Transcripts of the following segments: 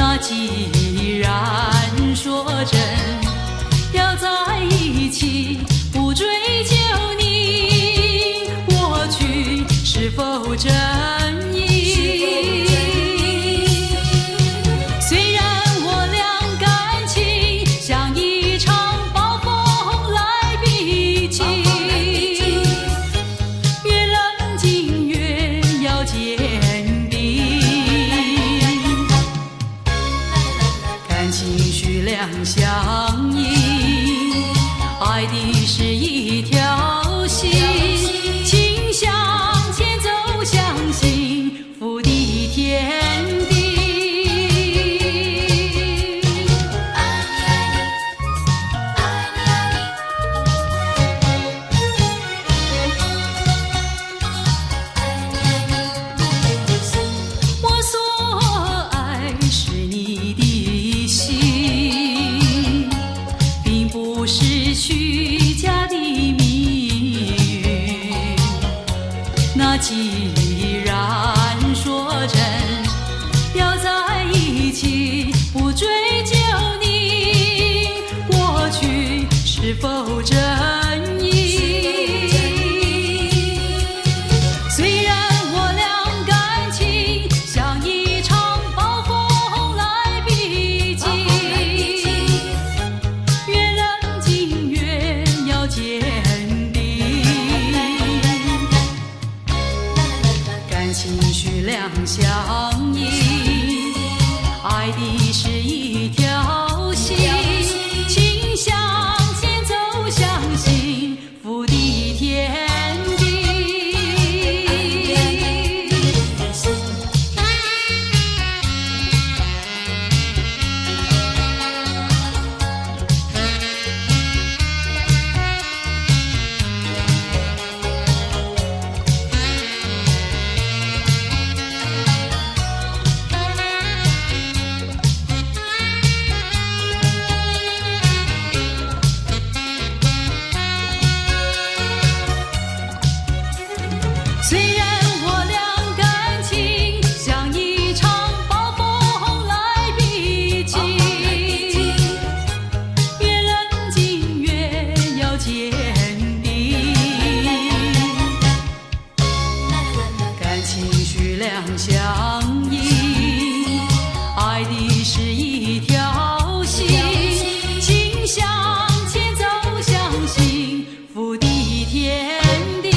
那既然说真，要在一起，不追究你过去是否真意。虽然我俩感情像一场暴风来逼近，越冷静越要坚定，感情需两相依，爱的是一条心，请向前走向幸福的天地。我所爱是你的心，并不是虚假的谜语。那既然说真，要在一起，不追究你过去是否真意。虽然我俩感情像一场暴风来逼近，越冷静越要坚定，感情需两相依，爱的是一条心，请向前走向幸福的天地。虽然我俩感情像一场暴风来逼近，越冷静越要坚定，感情需两相依，爱的是一条心，请向前走向幸福的天地。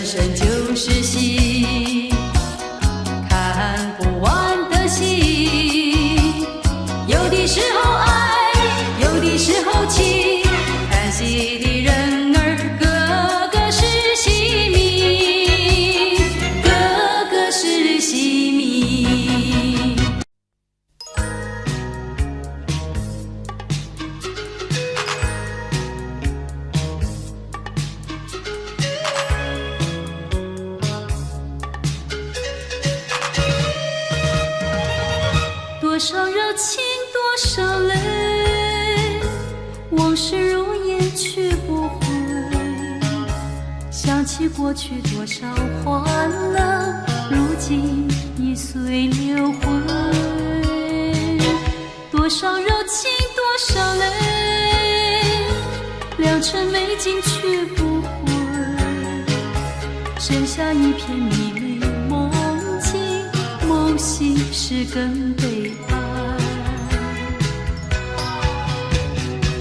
生就是戏，看不完的戏。有的时候爱，有的时候气，看戏的人儿个个是戏迷，个个是戏迷。多少热情，多少泪，往事如烟去不回。想起过去多少欢乐，如今已随流回。多少柔情，多少泪，良辰美景去不回。剩下一片迷离梦境，梦醒时更悲哀。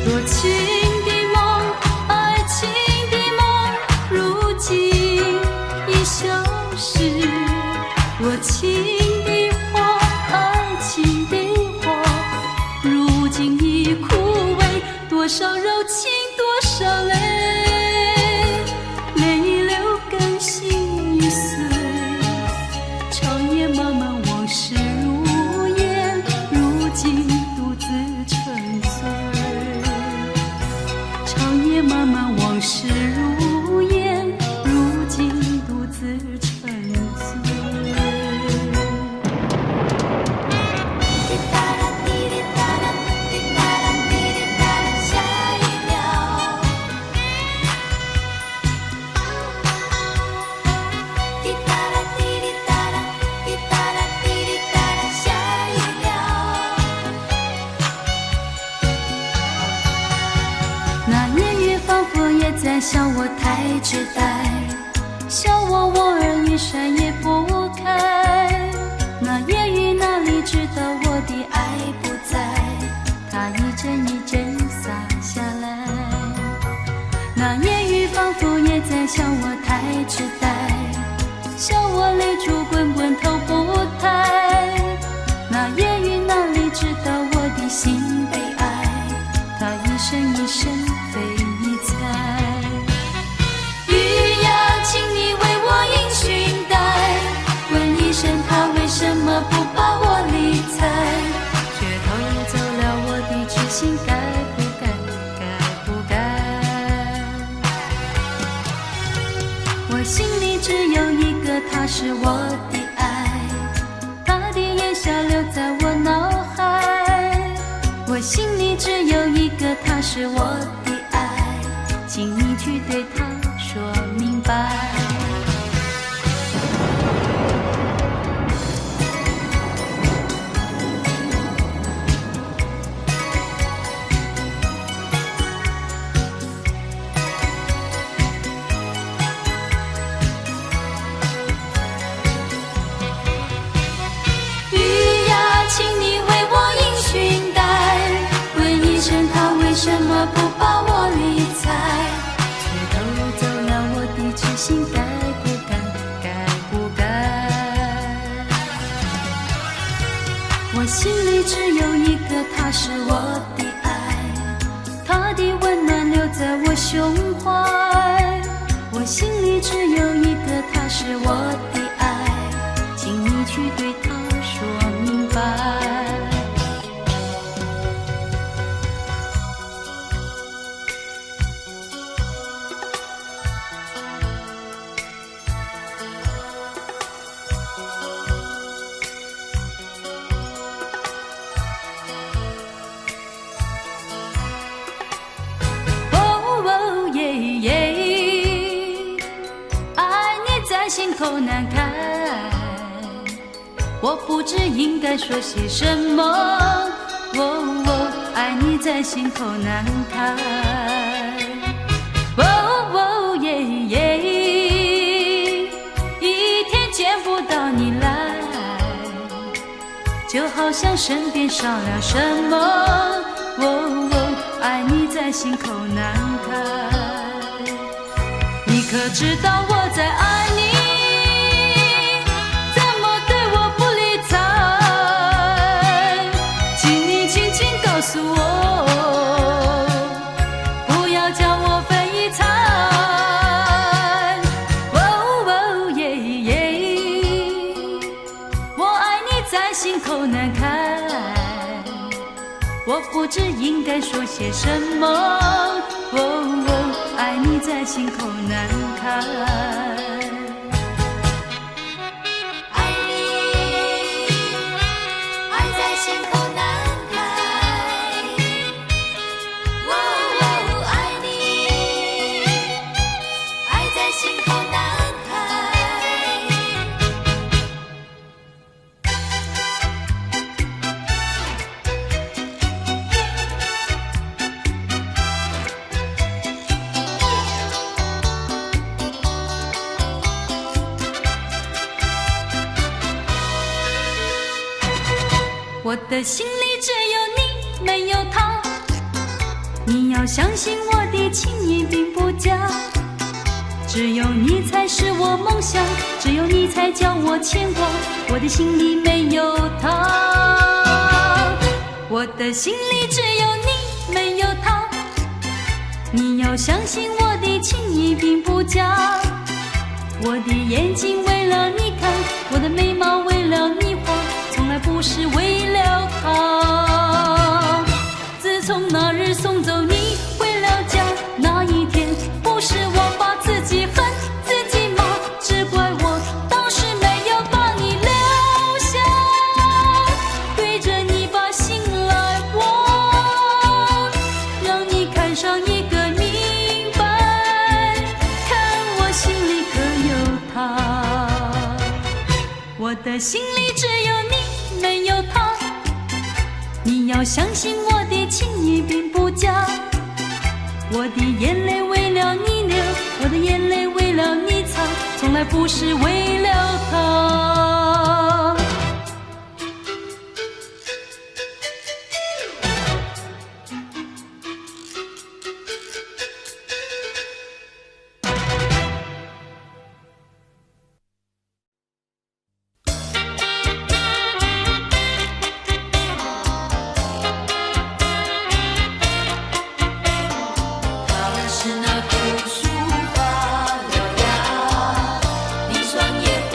多情的梦，爱情的梦，如今已消失。多情的花，爱情的花，如今已枯萎。多少柔情，多少泪，泪已流干，心已碎。长夜漫漫，往事如烟，如今独自沉醉。长夜漫漫，往事如烟，如今独自沉醉。滴答答滴滴答答，滴答答滴滴答答，下雨了。滴答答滴滴答答，滴答答滴滴答答，下雨了。那年月仿佛也在笑我太痴呆，笑我儿一闪也不开。那夜雨哪里知道我的爱不在，它一阵一阵洒下来。那夜雨仿佛也在笑我太痴呆，笑我泪珠滚滚头不抬。那夜雨哪里知道我的心悲哀，它一声一声非一猜。雨呀，请你为我迎裙带，问一声他为什么不把我理睬，却偷走了我的痴心，该不该，该不该？我心里只有一个他，是我的爱，他的眼笑留在我脑海。我心里只有一个他，是我的爱，请你去对他说明白。雨呀，请你为我迎裙带，问一声他为什么不把我理睬，却偷走了我的痴心，该不该，该不该？我心里只有一个他，是我的爱，他的温暖留在我胸怀。我心里只有一个他，是我的爱，请你去对他说明白。心口难开，我不知应该说些什么。爱你在心口难开。一天见不到你来，就好像身边少了什么。爱你在心口难开。你可知道我在爱我不知应该说些什么。哦哦，爱你在心口难开。我的心里只有你，没有他。你要相信我的情意并不假，只有你才是我梦想，只有你才叫我牵挂。我的心里没有他，我的心里只有你，没有他。你要相信我的情意并不假，我的眼睛为了你看，我的眉毛为了你画，从来不是为了他。自从那日送走你回了家，那一天不是我把自己恨自己骂，只怪我当时没有把你留下，对着你把心来挖，让你看上一个明白，看我心里可有他。我的心里只有你，没有他。你要相信我的情意并不假，我的眼泪为了你流，我的眼泪为了你擦，从来不是为了他。是那枯树发了芽，你双眼会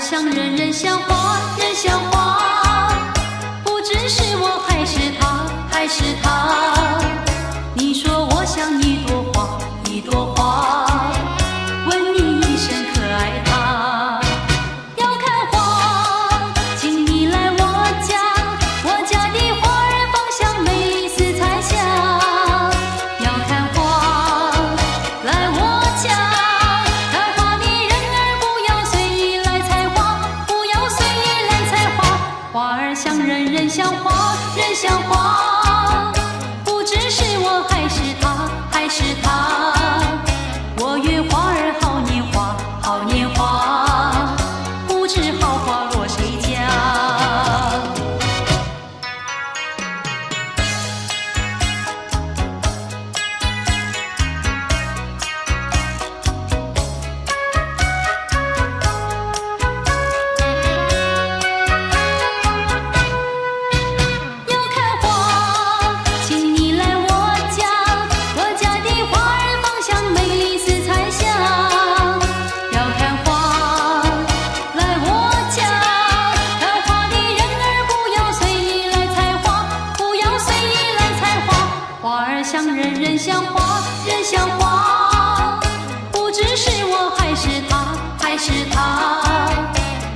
像人人像花，人像花，不知是我还是他，还是他。你说我像一朵花，一朵花，问你一声可爱它。要看花，请你来我家，我家的花儿芳香美丽似彩霞。要看花，来我家。看花的人儿不要随意来采花，不要随意来采花。花儿像人，人像花，人像花，不知是我还是他，还是他。我愿花儿好年华，好年华，不知好花落谁家。要看花，请你来我家，我家的花儿芳香美丽似彩霞。要看花，来我家，看花的人儿不要随意来采花，不要随意来采花。花儿像人，人像花，人像花，不知是我还是他，还是他。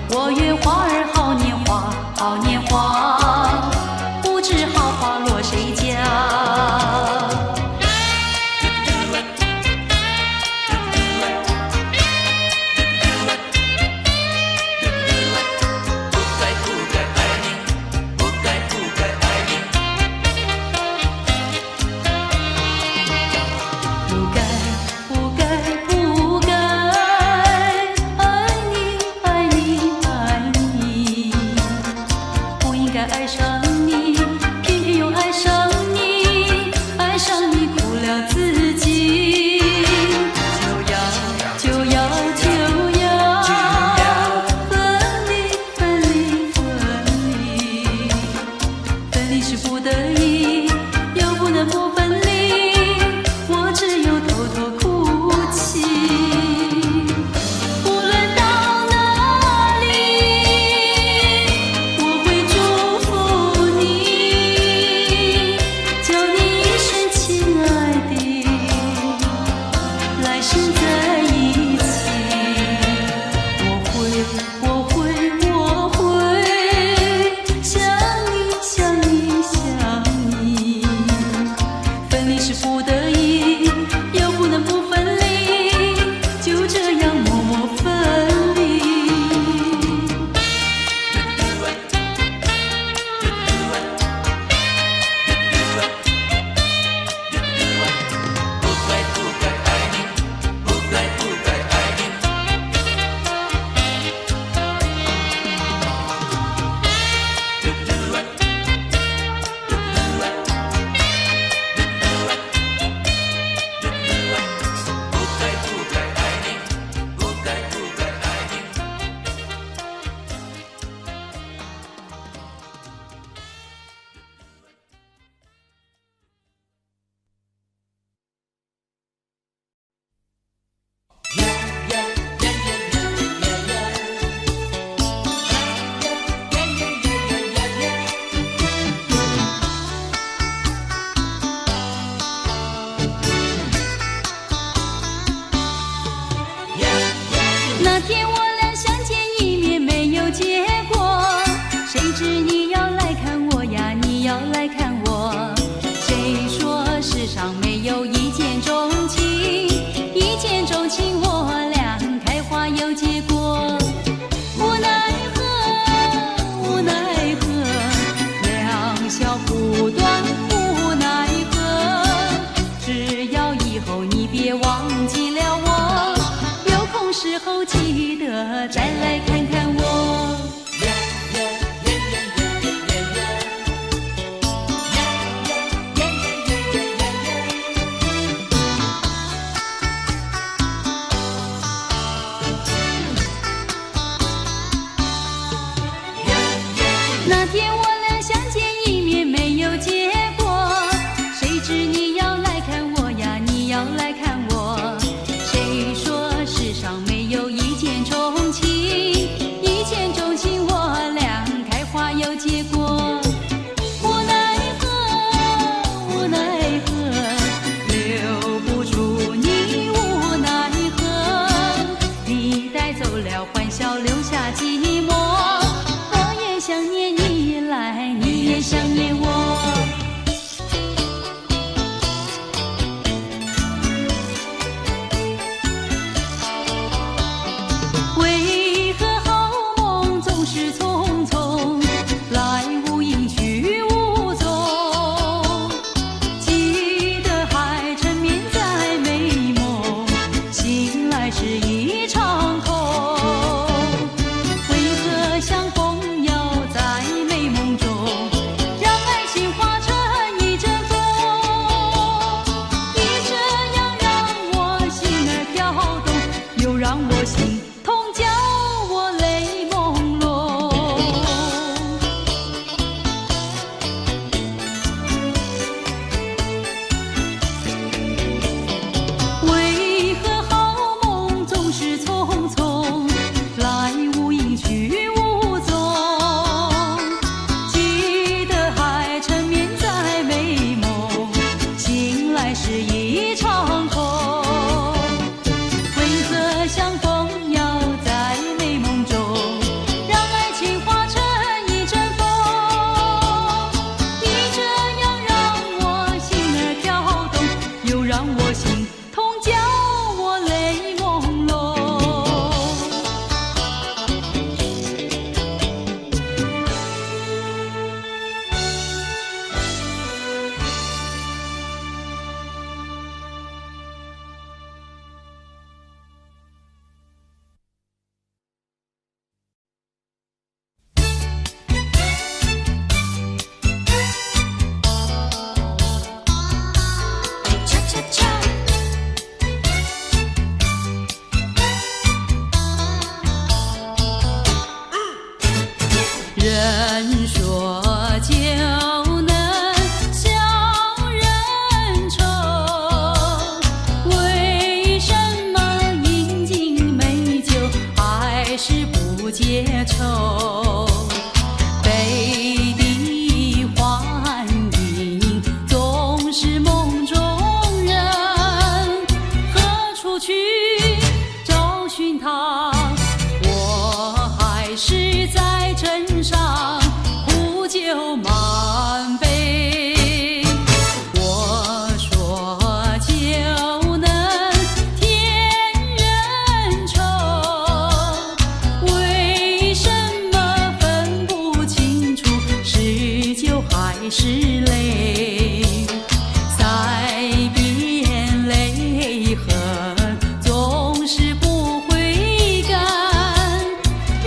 我愿花儿好年华，好年华，不知好花落谁家。不该，不该，不该爱你，爱你，爱你，不应该爱上你，偏偏又爱上你，爱上你苦了自己。就要分离，分离，分离，分离是不得已，又不能不分离，我只有偷偷哭泣。无论到哪里，我会祝福你，叫你一声亲爱的，来生在一起。我会想你，想你，想你。分离是不得已，又不能不分离，就这样默默分离。那天我俩相见一面没有结果，谁知你要来看我呀，你要来看我。谁说世上没有一见钟情，一见钟情我俩开花有结果。无奈何，无奈何，两小不断无奈何。只要以后你别忘记了我，有空时候记得再来看看我。那天我俩相见一面没有结果，谁知你要来看我呀，你要来看我。谁说世上没有一见钟情，了欢笑，留下寂寞。我也想念你来，你也想念我。为何好梦总是匆匆，来无影去无踪？记得还沉眠在美梦，醒来是一场空。为何相逢要在美梦中，让爱情化成一阵风？你这样让我心儿跳动，又让我心痛，叫我泪朦胧。为何好梦总是匆匆，来无影去无踪？记得还沉眠在美梦，醒来是一场空。为何相逢要在美梦中，让爱情化成一阵风？你这样让我心儿跳动，又让我心痛，叫我泪朦胧。恰恰恰。人说酒能消人愁，为什么饮尽美酒还是不解愁？北地幻影总是梦中人，何处去找寻他？我还是在镇上苦酒满杯。我说酒能添人愁，为什么分不清楚是酒还是泪？塞遍泪痕总是不会干，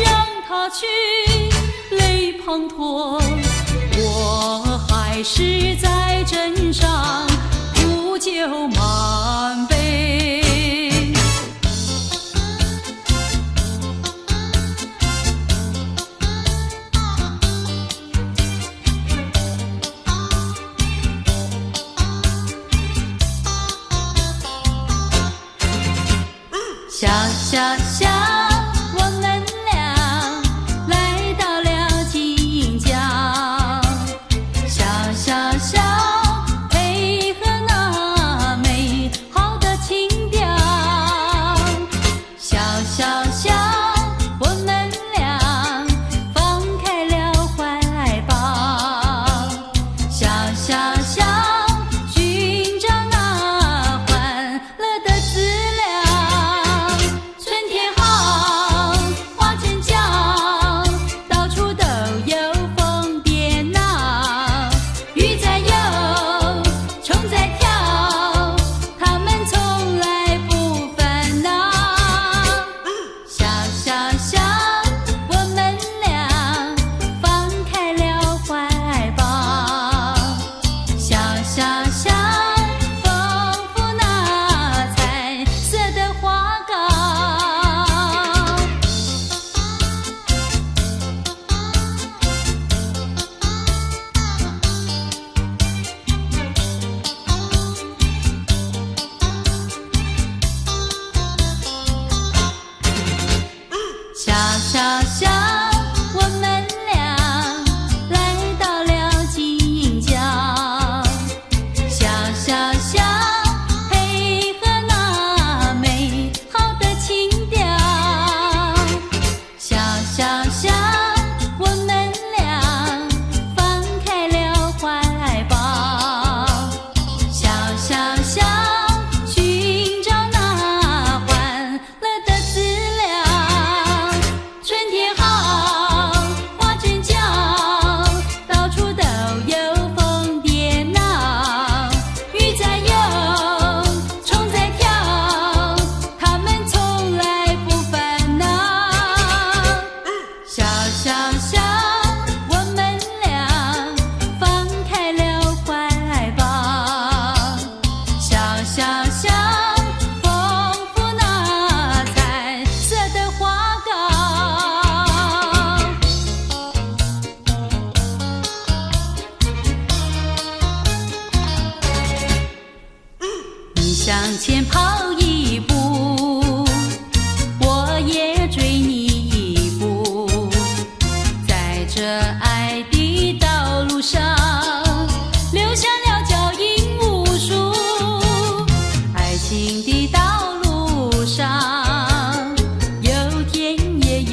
让它去泪滂沱。我还是在镇上苦酒满杯。笑笑笑，我们俩来到了锦江。笑笑笑，配合那美好的情调。笑笑笑，我们俩放开了怀抱。笑笑笑，寻找那欢乐的资料。春天好，花正娇，到处都有蜂蝶闹。鱼在游，虫在跳，它们从来不烦恼。笑笑笑，我们俩放开了怀抱。笑笑笑，丰富那彩色的花糕。笑笑笑，我们俩来到了锦江。笑笑笑，配合那美好的情调。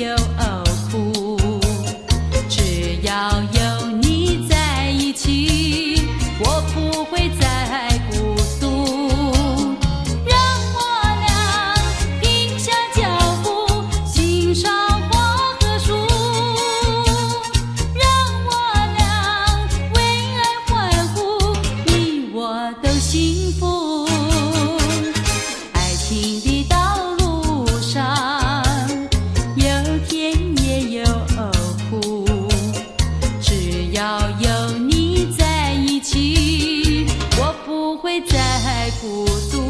有苦，只要有你在一起，我不会再孤独。让我俩停下脚步，欣赏花和树，让我俩为爱欢呼，你我都幸福。爱情的道路上有甜也有苦，只要有你在一起，我不会再孤独。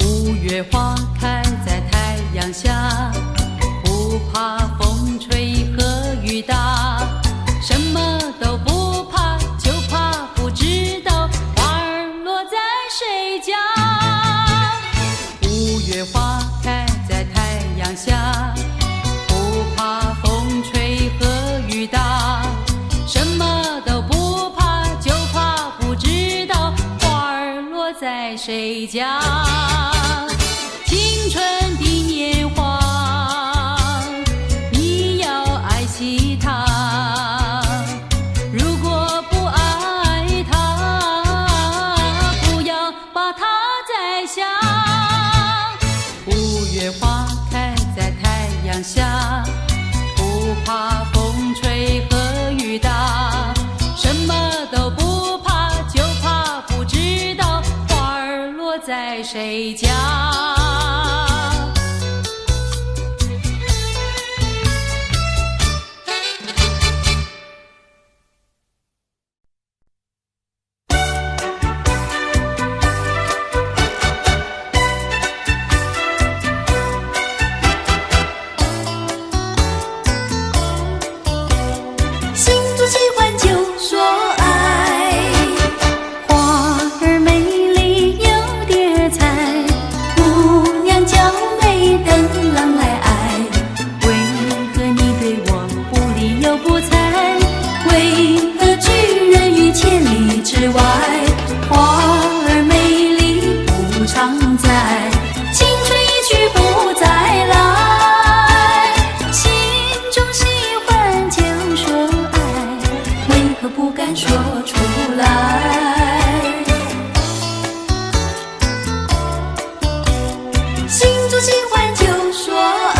五月花开在太阳下，不怕风吹和雨打，什么都不怕，就怕不知道花儿落在谁家。五月花开在太阳下，不怕风吹和雨打，什么都不怕，就怕不知道花儿落在谁家。青春的年华，你要爱惜它。如果不爱它，不要把它摘下。五月花开在太阳下，不怕风吹和雨打，什么都不怕，就怕不知道花儿落在谁家。心中喜欢就说爱，花儿美丽有点彩，姑娘娇美等郎来爱。为何你对我不理又不睬？为何拒人于千里之外？花儿美丽不常在，青春一去不再来。心中喜欢就说爱，为何不敢说出来？心中喜欢就说爱，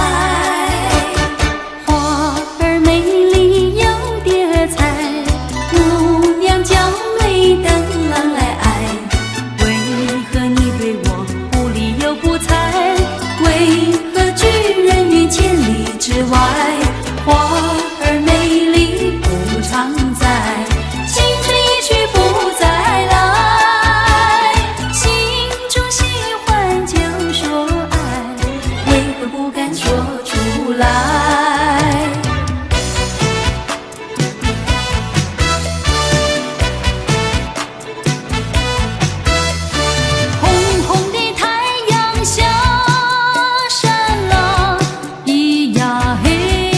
花儿美丽有点彩，姑娘娇美等郎来爱。为何你对我不理又不睬？为何拒人于千里之外？花儿美丽不常在，青春一去不再来。心中喜欢就说爱，为何不敢说出来？红红的太阳下山了，咿呀嘿。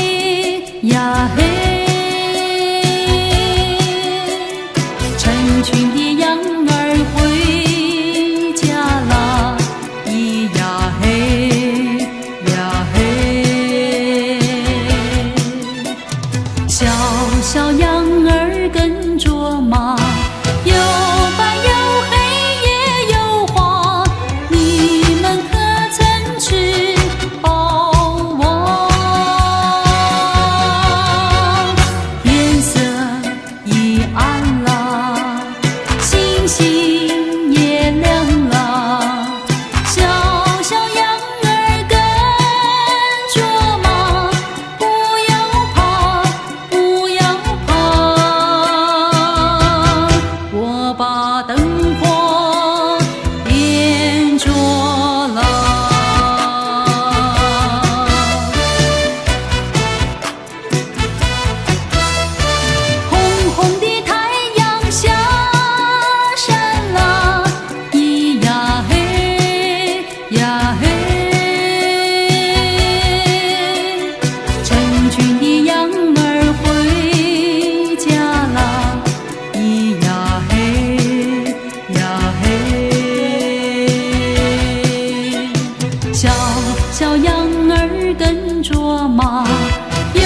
卓玛，有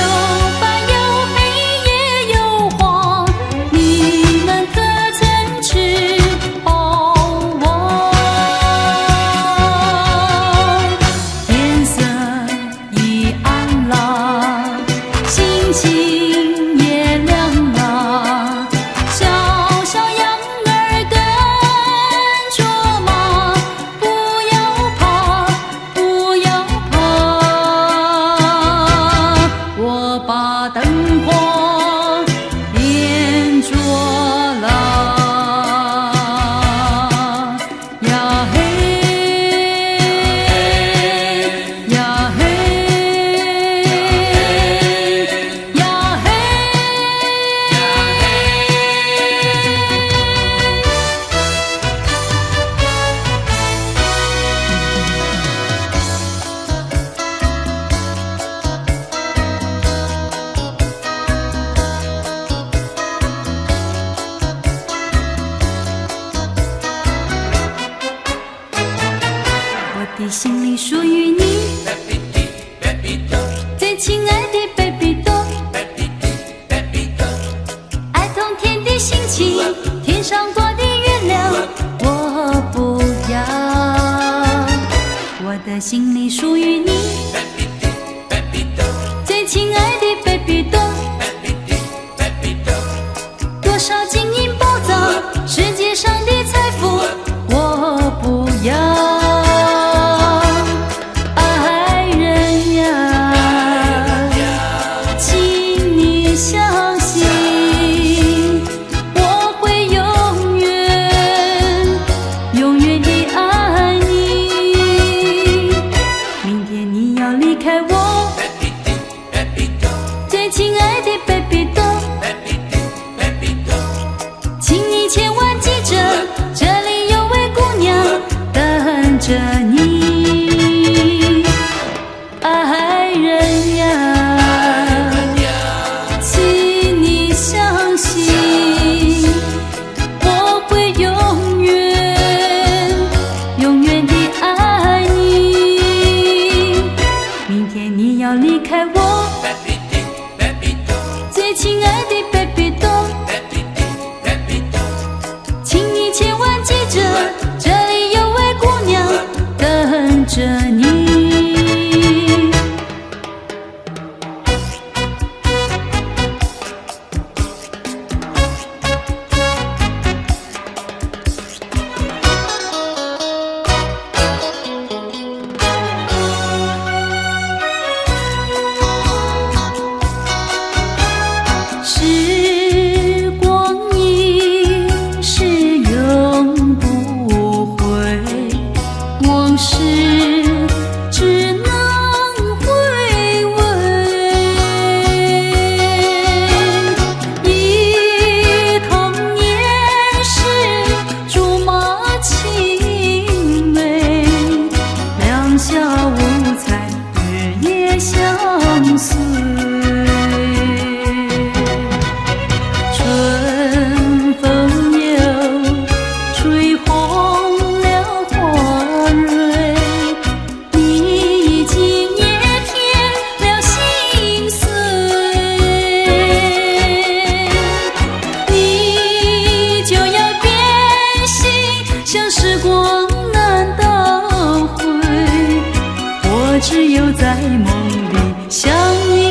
白有黑也有黄，你们可曾吃饱饱？天色已暗了，星星也亮了，小小羊儿跟着马，不要怕，不要怕，我把灯火点着了，呀嘿呀嘿呀嘿。我的心里属于你，最亲爱的 baby 豆，爱同天的心情，天上挂的月亮我不要。我的心里属于你，最亲爱的 baby 豆，多少金银宝藏，世界上的财富我不要。最亲爱的 baby 豆，请你千万记着，这里有位姑娘等着你，爱人呀，请你相信，我会永远永远地爱你。明天你要离开我，最亲爱的 baby 豆，请你千万记着，这里有位姑娘等着你。时光一逝永不回，往事只能回味。忆童年时竹马青梅，两小无猜，日夜相随。春风又吹红了花蕊，你已经也添了心碎，你就要变心，像时光难倒回，我只有在梦里想你。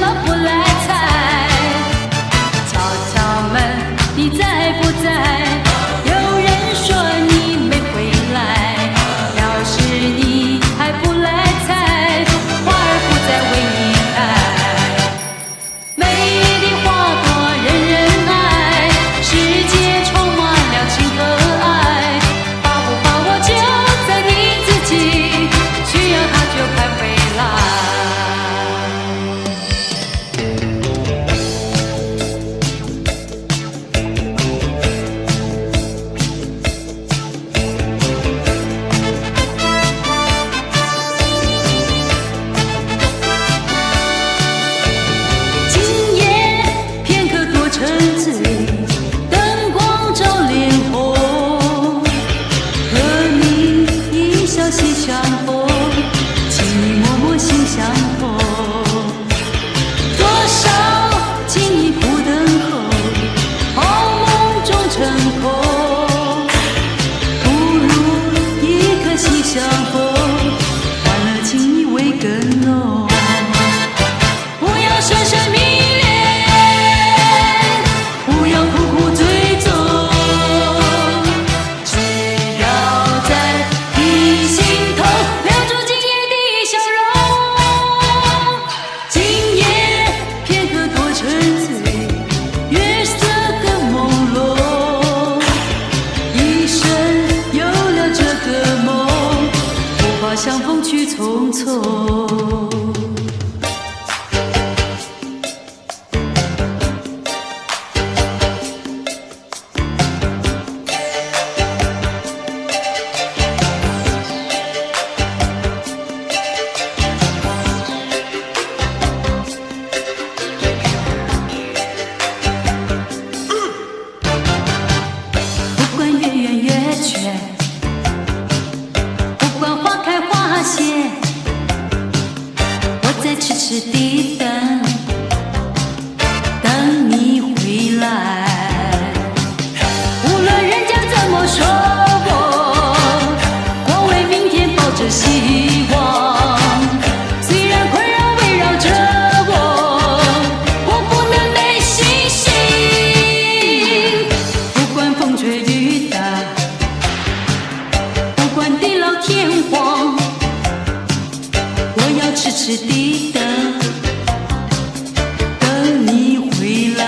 么不来采？敲敲门，你在不在？有人说你没回来。要是你还不来采，花儿不再为你开。美丽的花朵人人爱，世界充满了情和爱。把不把握就在你自己，需要它就快回来。今夜片刻多沉醉，灯光照脸红，和你一笑心相逢，情意脉脉心相通。多少情意苦等候，好梦中成空，不如一颗心相逢，换了情意味更浓。不要神神迷恋，不要苦苦追踪，只要在你心头留住今夜的笑容。今夜片刻多沉醉，月色更朦胧，一生有了这个梦，不怕相逢去匆匆。不管月圆月缺，不管花开花谢，我在痴痴地等，等你回来。无论人家怎么说我为明天抱着希望。虽然困扰围绕着我不能没信心。不管风吹雨打，不管地老天荒，我要痴痴地等，等你回来。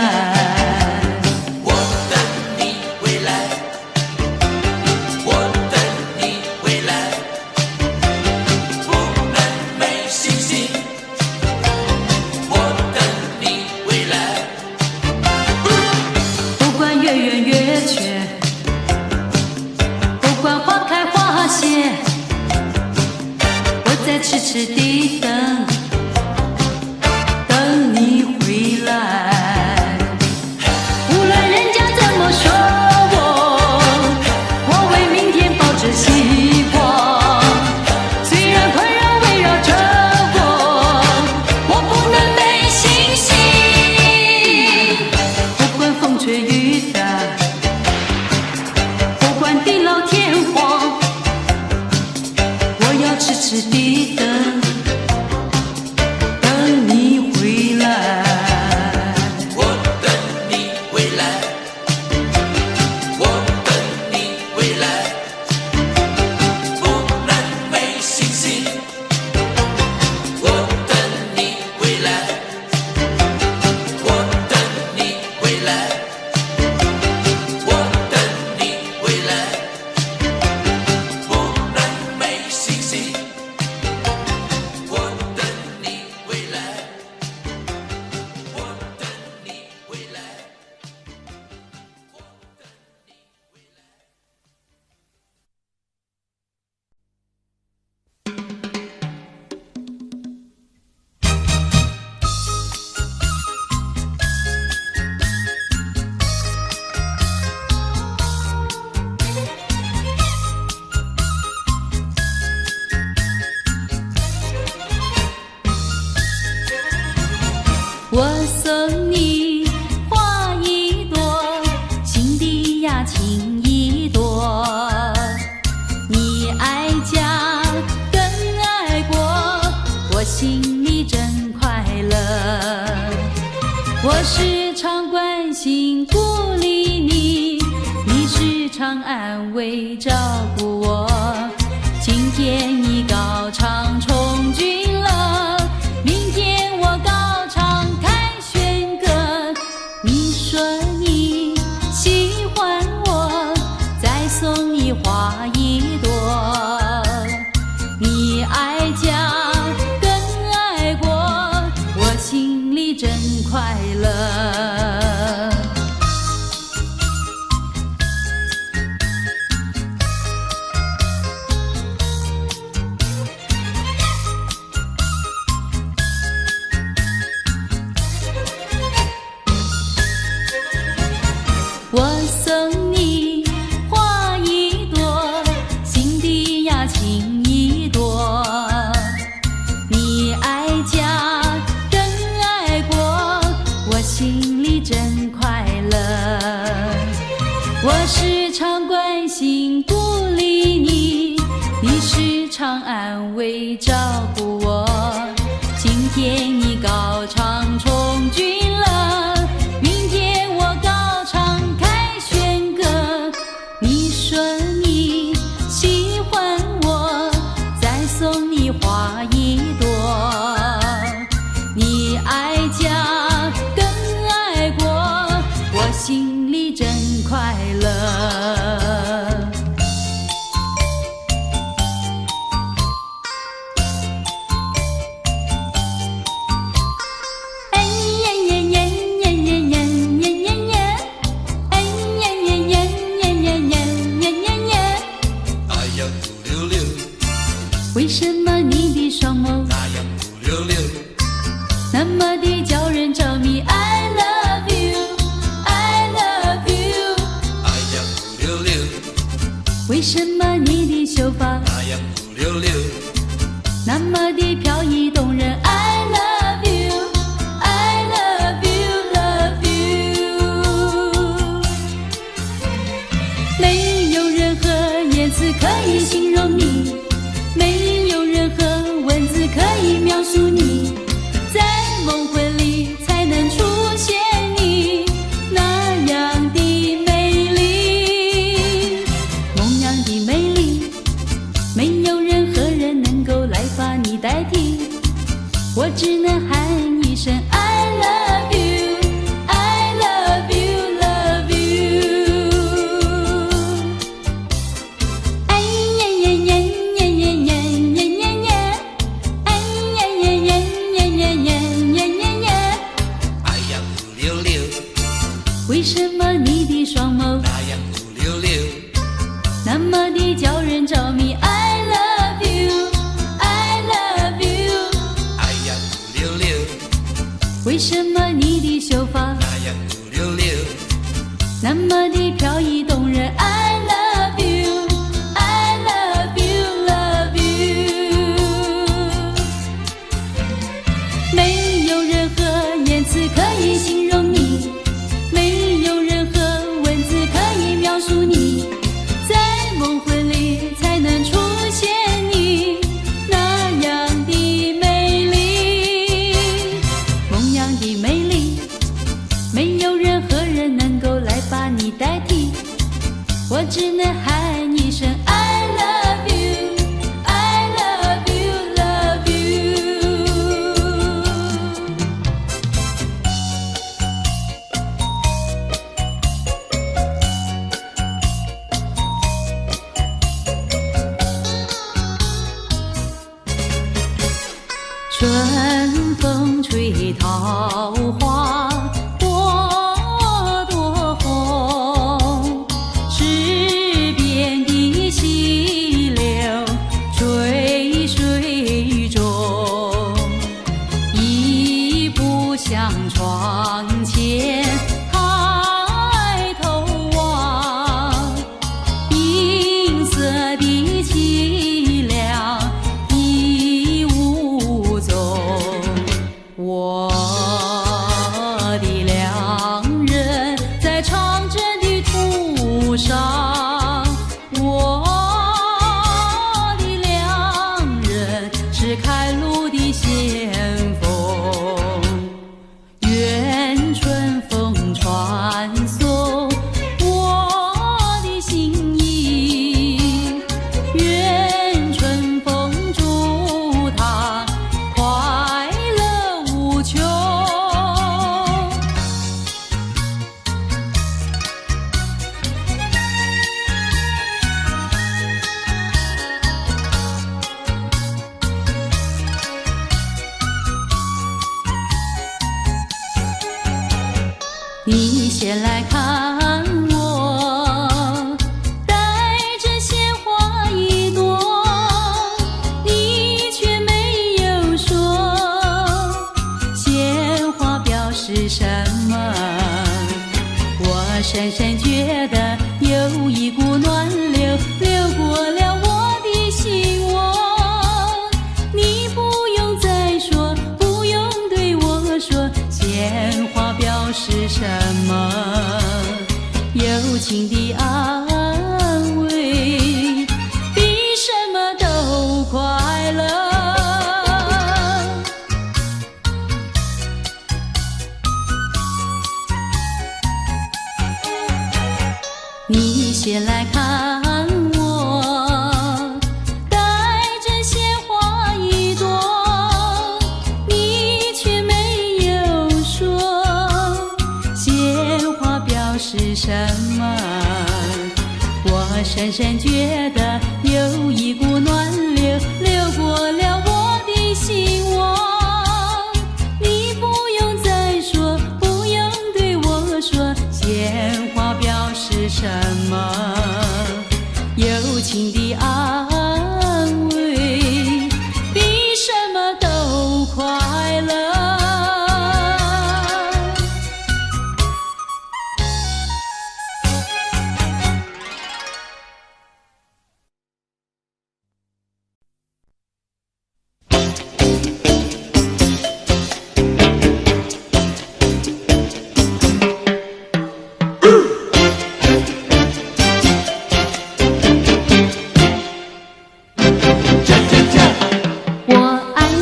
我等你回来，我等你回来，不能没信心。我等你回来，不管月圆月缺，不管花开花谢，我在痴痴地等，等你回来。无论人家怎么说我为明天抱着希望。虽然困扰围绕着我不能没信心。不管风吹雨打，不管地老天荒，我要痴痴地等，等你回来。我等你回来，我等你回来，不能没信心。我等你回来，我等你回来，我等你回来，不能没信心。我等你回来，我等你回来。我送你花一朵，情的呀情一朵。你爱家更爱国，我心里真快乐。我时常关心鼓励你，你时常安慰照顾我。今天你高唱充军了，明天我高唱凯旋歌。你说你喜欢我，再送你花一朵。你爱家更爱国，我心里真快乐。我送你花一朵，心底呀情一朵。你爱家更爱国，我心里真快乐。我时常关心鼓励你，你时常安慰照顾我。今天你高唱充军了，明天我高唱凯旋歌。你说你喜欢我，再送你花一朵。你爱家更爱国，我心里真快乐。为什么你的双眸那样哭溜溜？那么的叫人着迷 ？I love you, I love you。那样哭溜溜，为什么你的秀发那样哭溜溜？那么的飘逸动人 ？I love you, I love you, love you。没有任何言辞可以形容你。没有任何文字可以描述你，在梦魂里才能出现你那样的美丽，梦样的美丽，没有任何人能够来把你代替，我只能喊一声 I love you, I love you, love you。哎呀呀呀！为什么你的双眸那样哭溜溜？那么的叫人着迷 ？I love you, I love you。那样哭溜溜，为什么你的秀发那样哭溜溜？那么的飘逸动人 ？I love you, I love you, love you。没有任何言辞可以形容你。没有任何文字可以描述你，在梦魂里才能出现你那样的美丽，梦样的美丽，没有任何人能够来把你代替，我只能喊一声 I love you, I love you, love you。春风吹桃花朵朵红，池边的溪流水水中，一步向窗前抬头望，银色的凄凉已无踪。我的良人在长征的途上，我的良人是开路的先锋，远你先来看我，带着鲜花一朵，你却没有说鲜花表示什么。我深深觉得有一股暖流流过了我的心窝，你不用再说，不用对我说鲜花表示什么，友情的安慰比什么都快乐。你先来看我，带着鲜花一朵，你却没有说鲜花表示什么。我深深觉得有一股暖流流过了我的心窝，你不用再说，不用对我说鲜花表示什么，友情的安慰比什么都快乐。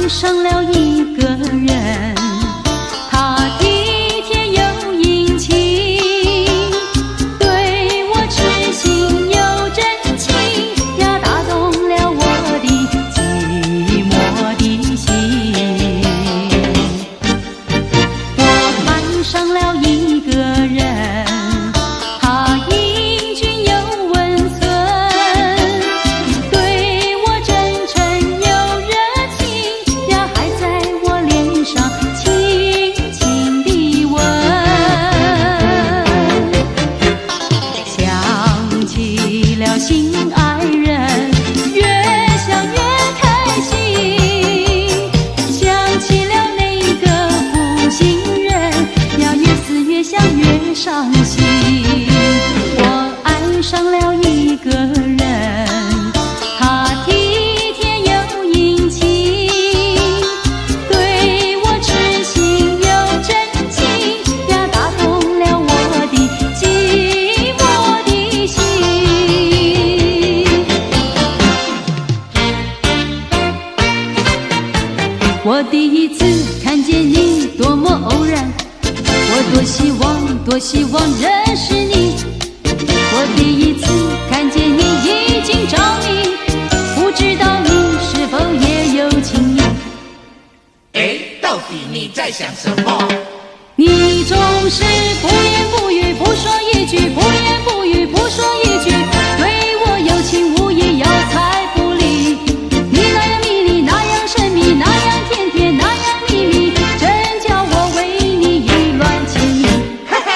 上了一个人，他体贴又殷勤，对我痴心又真情呀，打动了我的寂寞的心。我爱上了一个人，他英俊又温存，对我真诚又热情呀，还在我脸上轻轻地吻。想起了心爱人，越想越开心，想起了那个负心人呀，越思越想越伤心。我爱上了一个人，他体贴又殷勤，对我痴心又真情呀，打动了我的寂寞的心。我第一次看见你多么偶然，我多希望认识你。我第一次看见你已经着迷，不知道你是否也有情意。哎，到底你在想什么？你总是不言不语，不说一句，不言不语，不说一句，对我有情无义，要财不理。你那样迷离，那样神秘，那样甜甜，那样秘密，真叫我为你意乱情迷。哈哈，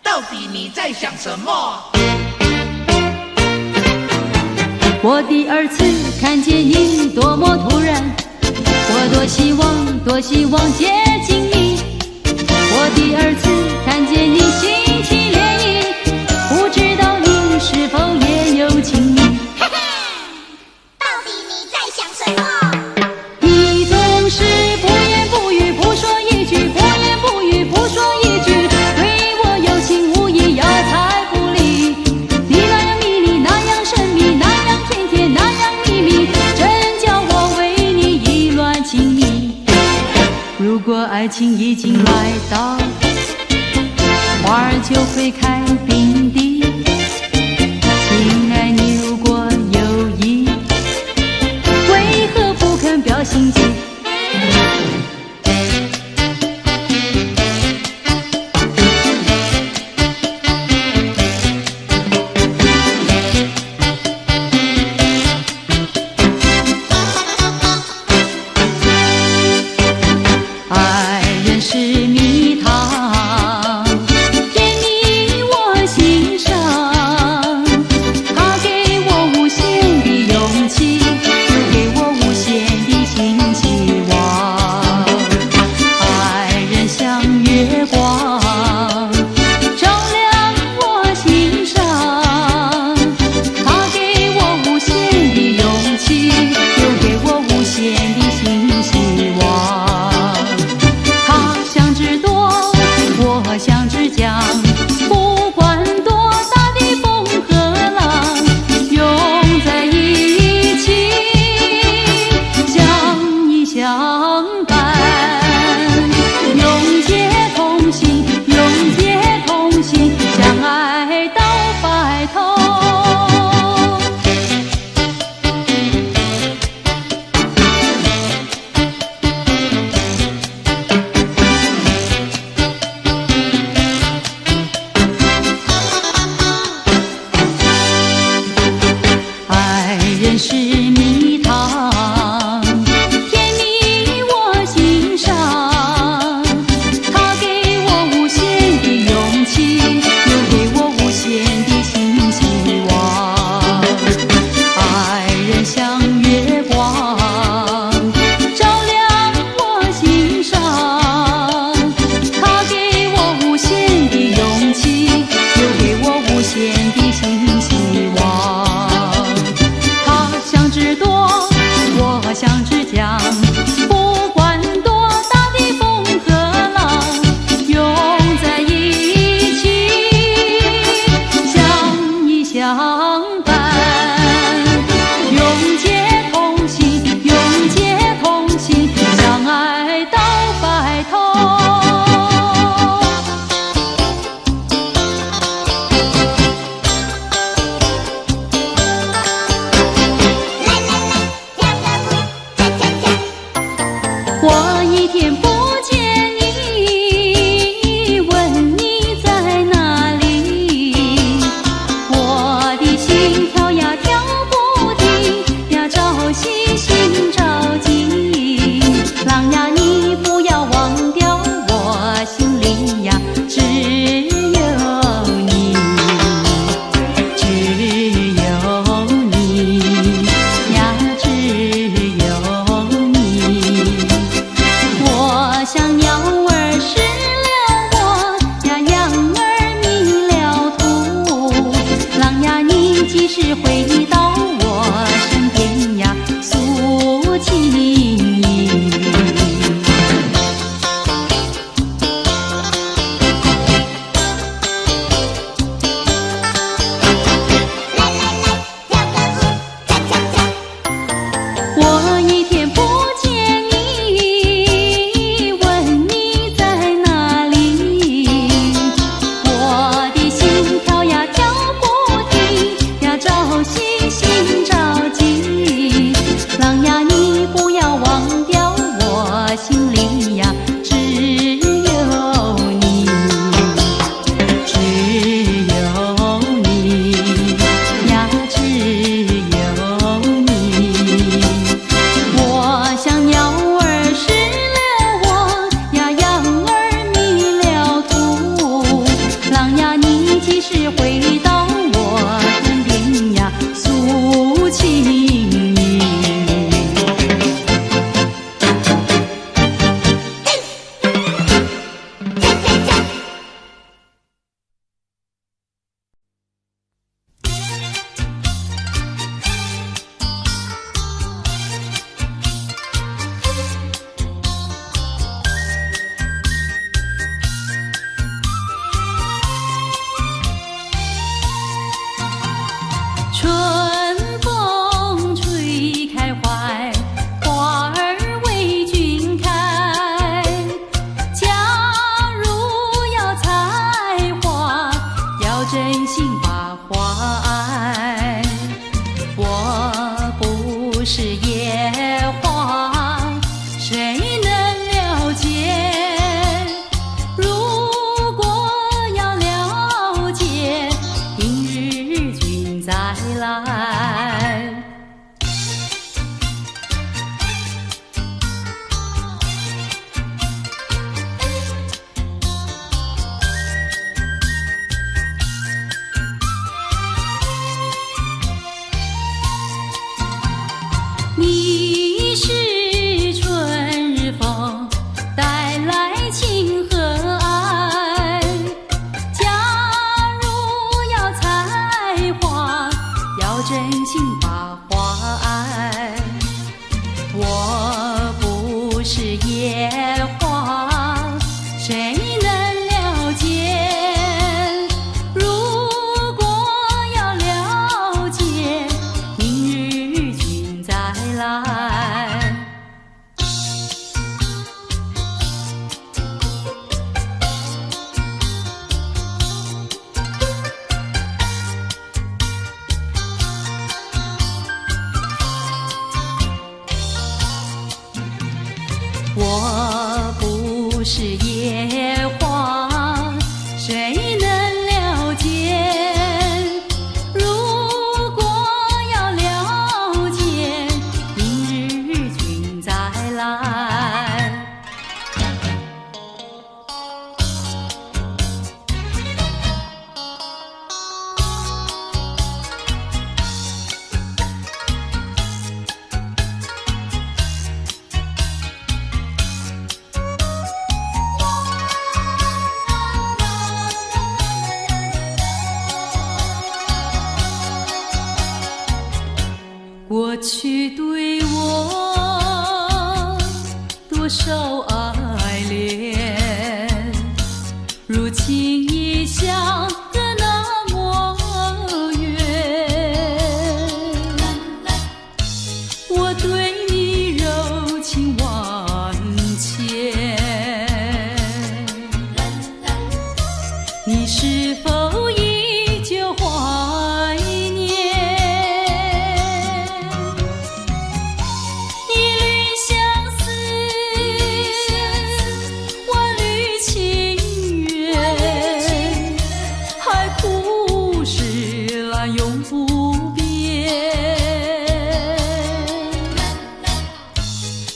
到底你在想什么？我第二次看见你多么突然，我多希望接近你。我第二次看见你心起涟漪，不知道你是否也有情意。到底你在想什么？你总是不言不语，不说一句，不言不语，不说一句，对我有情无义，要财不理。你那样迷离，那样神秘，那样甜甜，那样秘密，真叫我为你意乱情迷。如果爱情已经来到，花儿就会开并蒂。亲爱，你如果有意，为何不肯表心迹？爱人是蜜糖，野花，谁能了解？如果要了解，明日君再来。过去对我多少爱恋，如今已相隔那么远。我对你柔情万千，你是否依旧怀念？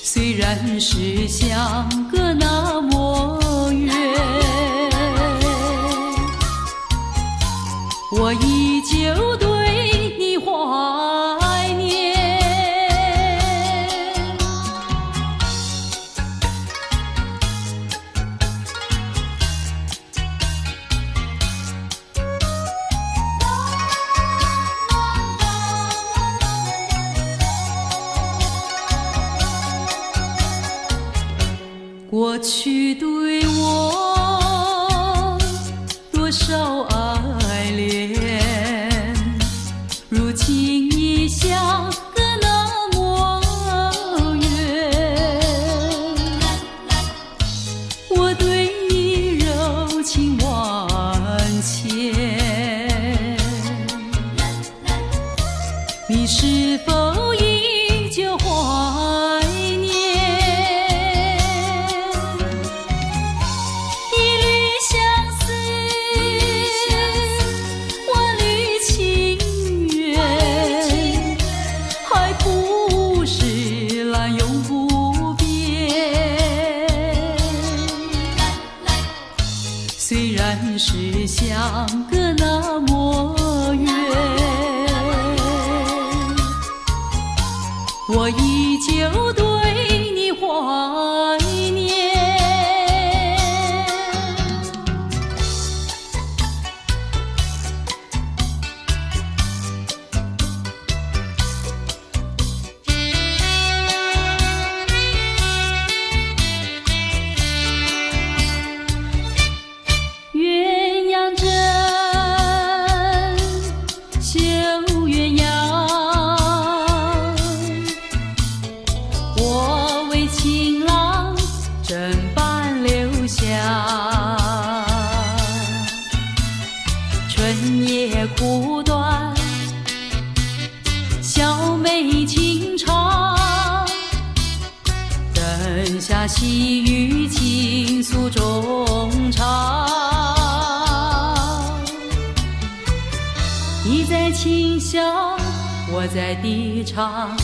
虽然是相隔那么远，我依旧对你怀念。过去对我多少爱恋，如今已相隔那么远。我对你柔情万千，你是否依旧怀念？虽然是相隔那么远，我依旧对你怀念。春夜苦短，小妹情长，灯下细雨倾诉衷肠。你在轻笑，我在低唱，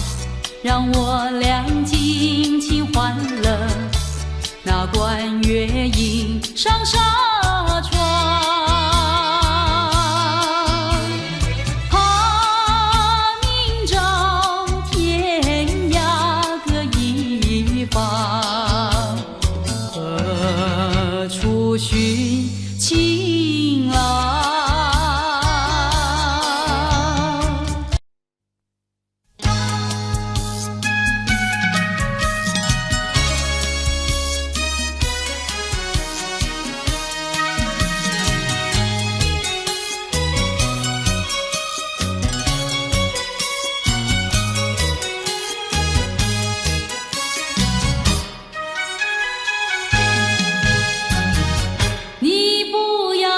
让我俩尽情欢乐。那管乐音上纱窗，怕明朝天涯各一方，何处寻情郎？你不要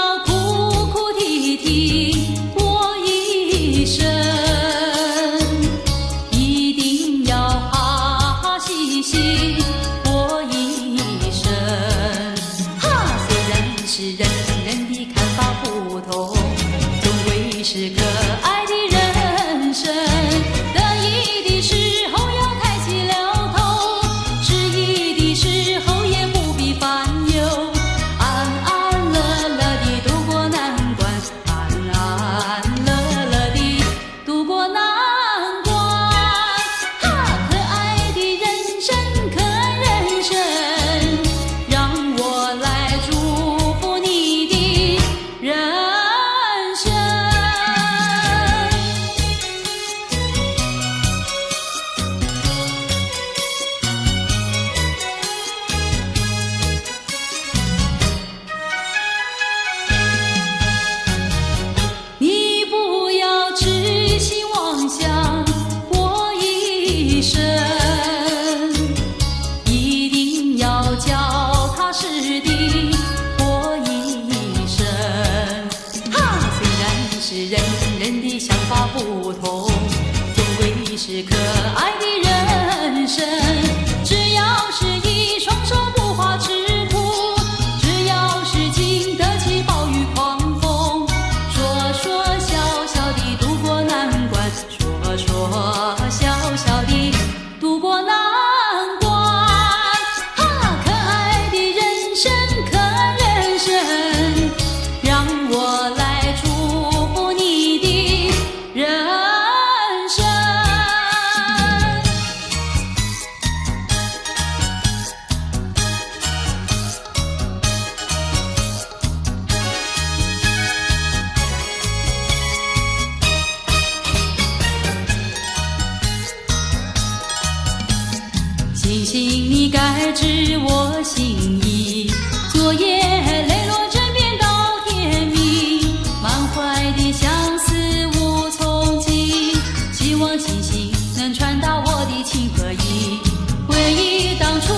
心意。昨夜泪落枕边到天明，满怀的相思无从寄，希望星星能传达我的情和意。回忆当初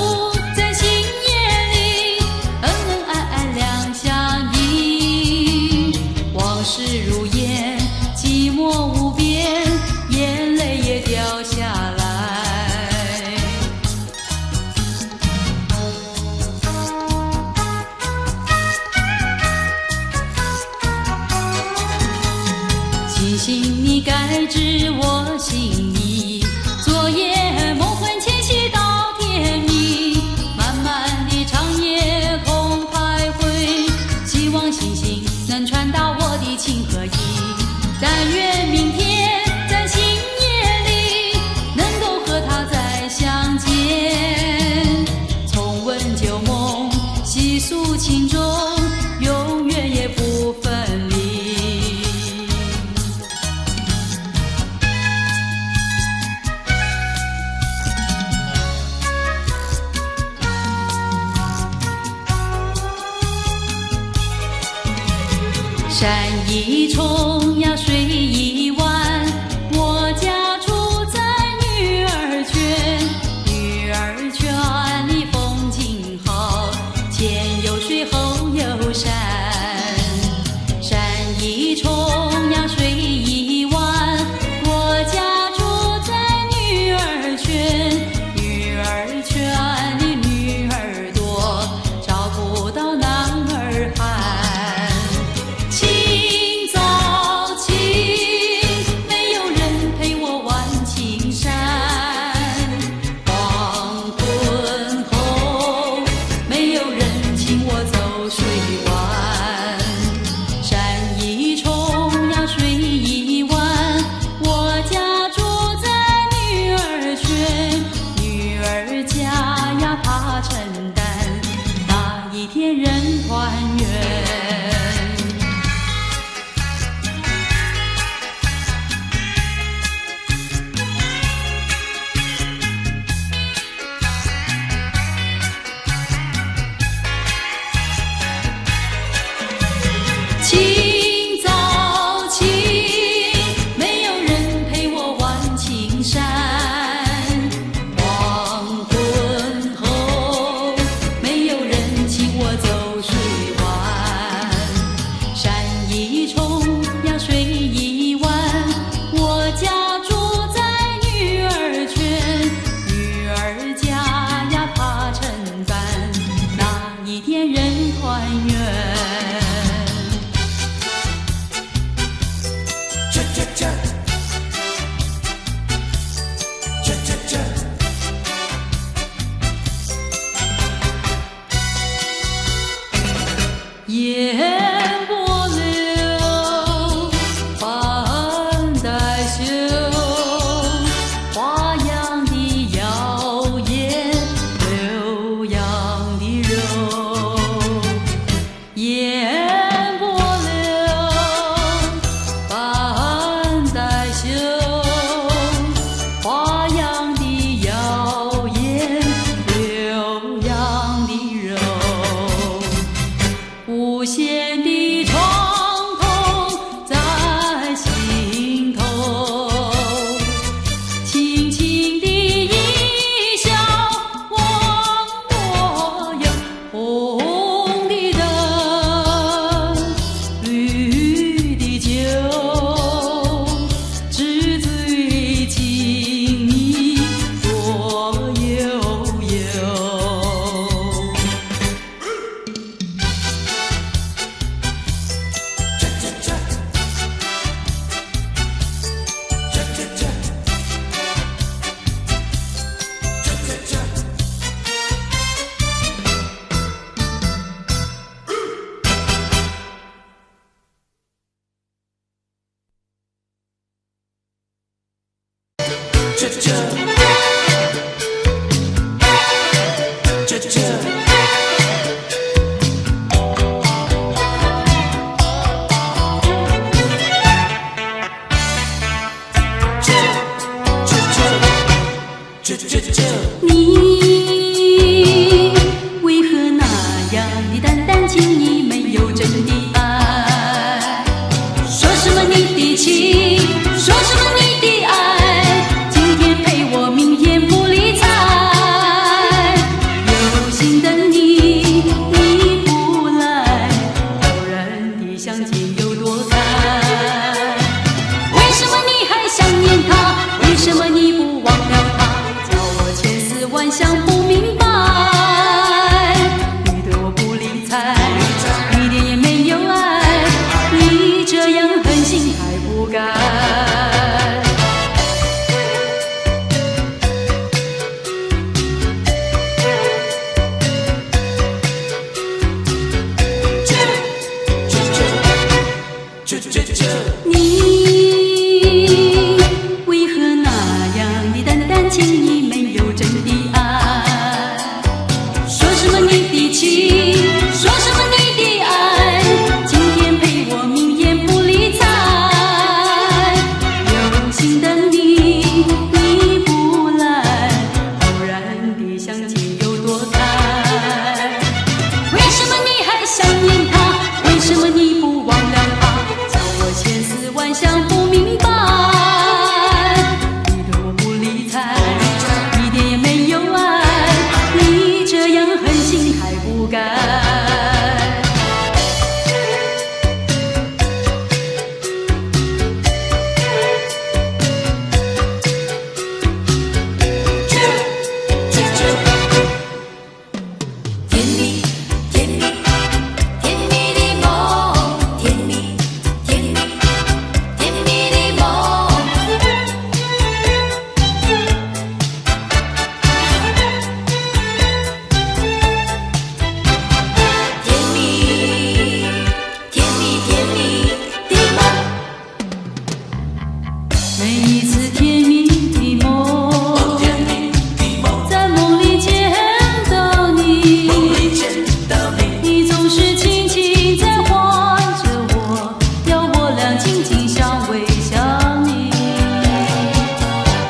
在心眼里，恩恩爱爱两相依，往事如烟，寂寞无边，眼泪也掉下来。星星你该知我心意，昨夜梦魂牵系到天明，漫漫的长夜空徘徊，希望星星能传达我的情和意。但愿明天在星夜里能够和他再相见，重温旧梦，细诉情衷，永远也不分离。山一重呀，水一弯，我家住在女儿圈。女儿圈里风景好，前有水后有山。山一重呀，水一弯，我家住在女儿圈。女儿圈里女儿多，找不到男儿汉。清早起，没有人陪我玩青山。黄昏后，没有人请我走水湾。山一重呀，水一弯，我家住在女儿圈。女儿家呀，怕承担，那一天人团圆。清早起，没有人陪我玩青山。黄昏后，没有人请我走水湾。山一重呀，水一弯，我家住在女儿圈。女儿家呀，怕承担，那一天人团圆。烟波流，半带袖，花样的妖艳，留样的柔。烟波流，半带袖，花样的妖艳，留样的柔。无限的长痛在心头，轻轻的一笑，忘我有红的灯，绿的酒，纸醉情迷多悠悠。淡情意，没有真的爱。说什么你的情，说什么你的爱，今天陪我，明天不理睬。有心的你，你不来，偶然的相见有多惨？为什么你还想念他？为什么你不忘了他？叫我千丝万想不明白。你对我不理睬，一点也没有爱，你这样狠心还不该。你为何那样的淡淡情意，没有真的爱？说什么你的情，说什么你的爱，今天陪我，明天不理睬。有心的你，你不来，偶然的相见有多惨？为什么你还想念他？为什么你不忘了他？叫我千丝万想不明白。你对我不理睬，一点也没有爱，你这样狠心还不该。甜蜜甜蜜甜蜜的梦，甜蜜甜蜜甜蜜的梦。甜蜜甜蜜甜蜜的梦，每一次甜蜜的梦，在梦里见到你，你总是轻轻在唤着我，要我俩紧紧相偎相依。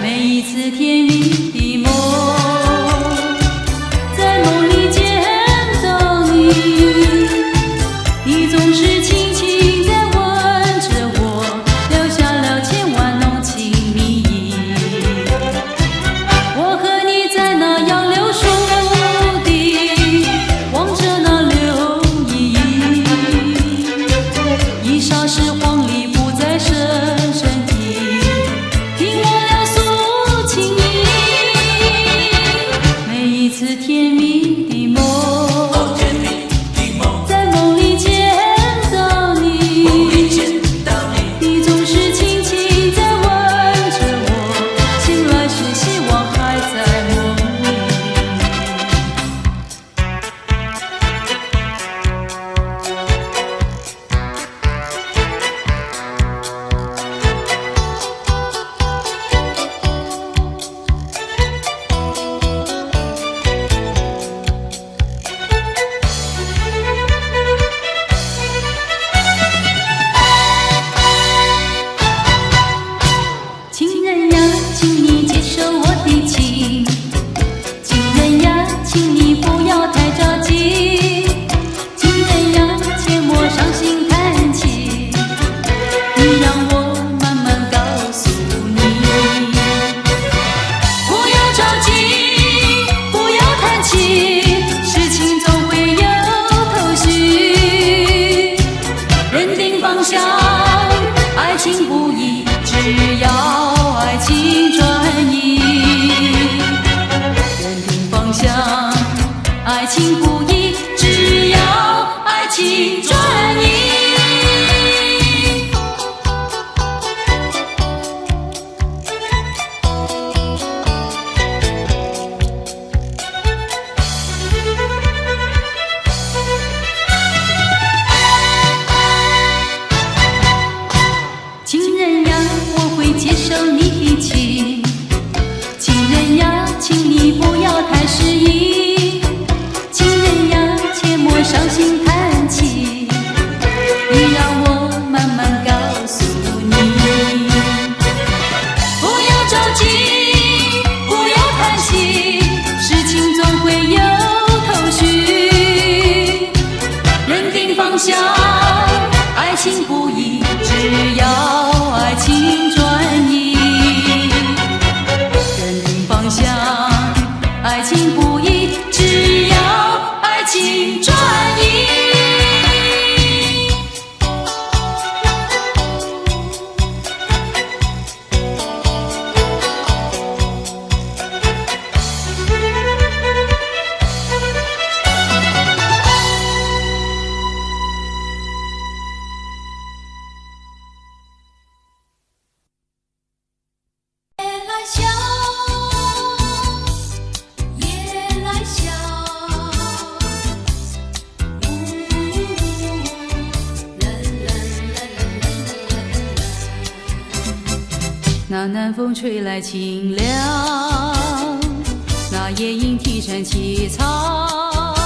每一次甜蜜的梦，在梦里见到你，你总是轻轻在吻着我，留下了千万浓情蜜意。我和你在那杨柳树底，望着那柳依依，一霎时黄鹂不再声声啼，听我俩诉情意。每一次甜蜜的梦，在梦里见到你，你总是轻轻在吻着我，醒来时希望还在梦里。情人呀，请你接受我的情，情人呀，请你不要太着急，情人呀，切莫伤心叹气，你让我慢慢告诉你。不要着急，不要叹气，事情总会有头绪。认定方向，爱情不易，只要爱情专一。认定方向，爱情不易，只要爱情专一。情人呀，我会接受你的情，情人呀，请你不要太失意，情人呀，切莫伤心叹气，方向，爱情不移，只要爱情专一。认定方向，爱情不移，只要爱情专一。那南风吹来清凉，那夜莺啼声凄怆，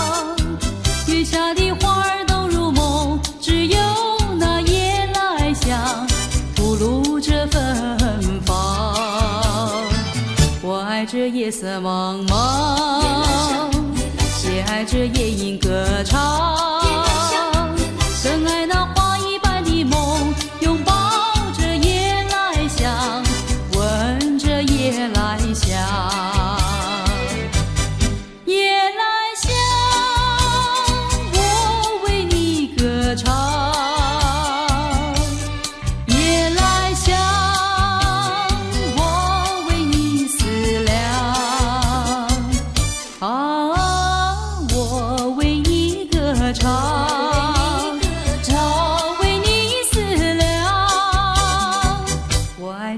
月下的花儿都入梦，只有那夜来香吐露着芬芳。我爱这夜色茫茫，也爱这夜莺歌唱，更爱那花一般的梦，拥抱着夜来香，闻着夜来香。夜来香，我为你歌唱。夜来香，我为你思量。啊，我为你歌唱。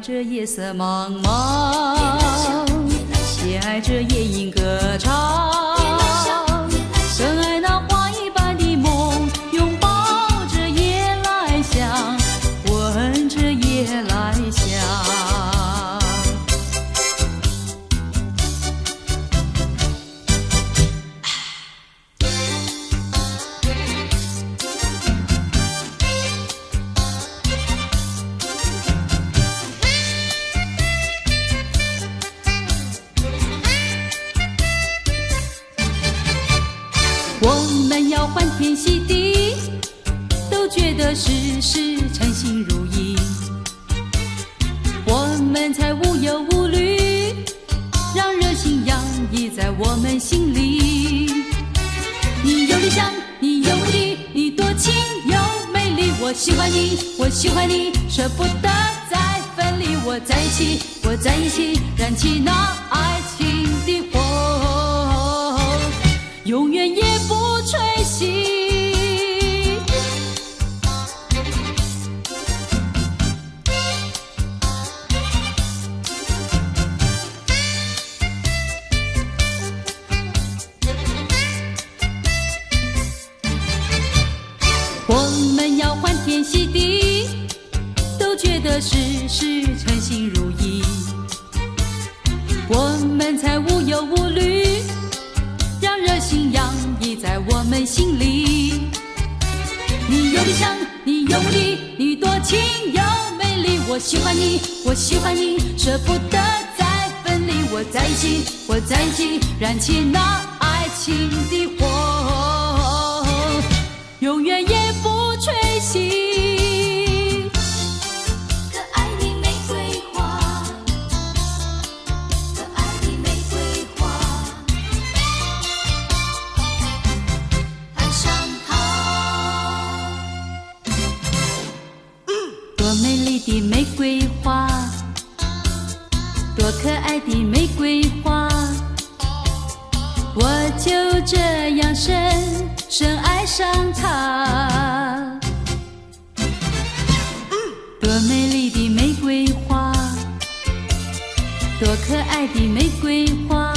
这夜色茫茫，也爱这夜莺歌唱，更爱那花一般的梦，拥抱着夜来香，闻着夜来香。我们要欢天喜地，都觉得事事称心如意，我们才无忧无虑，让热情洋溢在我们心里。你有理想，你有目的，你多情又美丽，我喜欢你，我喜欢你，舍不得再分离。我在一起，我在一起，燃起那爱情的火，永远也不吹熄。我们要欢天喜地，都觉得事事称心如意，我们才无忧无虑，让热情洋溢在我们心里。你有理想，你有目的，你多情又美丽，我喜欢你，我喜欢你，舍不得再分离。我在一起，我在一起，燃起那爱情的火，永远也不吹熄。可爱的玫瑰花，可爱的玫瑰花，爱上它。多美丽的玫瑰花，多可爱的玫瑰花，我就这样深深爱上它。多美丽的玫瑰花，多可爱的玫瑰花，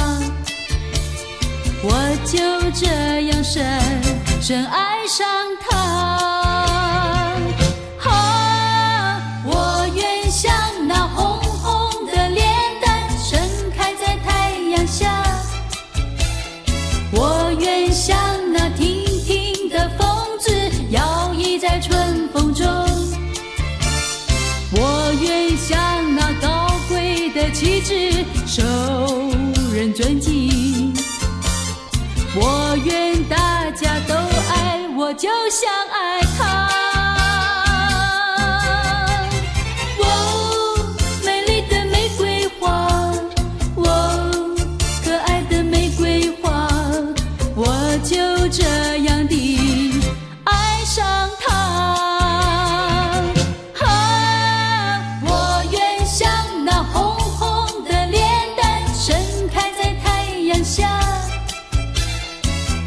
我就这样深深爱上它。我愿像那红红的莲丹盛开在太阳下，我愿像那亭亭的风姿摇曳在春风中，我愿像那高贵的气质受人尊敬，我愿大家都爱我我就像爱他。哦，美丽的玫瑰花，哦，可爱的玫瑰花，我就这样地爱上他。啊，我愿像那红红的脸蛋盛开在太阳下，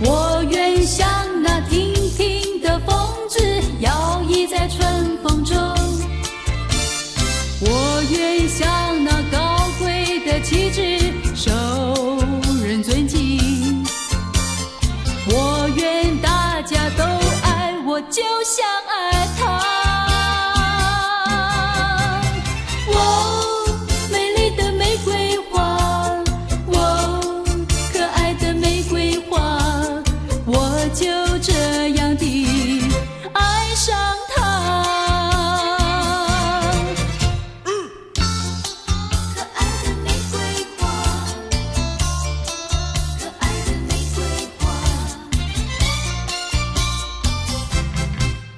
我愿像那亭亭的风姿摇曳在春风中，我愿像那高贵的气质受人尊敬，我愿大家都爱我，就像爱他。哦，美丽的玫瑰花，哦，可爱的玫瑰花，我就这样地爱上他。可爱的玫瑰花，可爱的玫瑰花，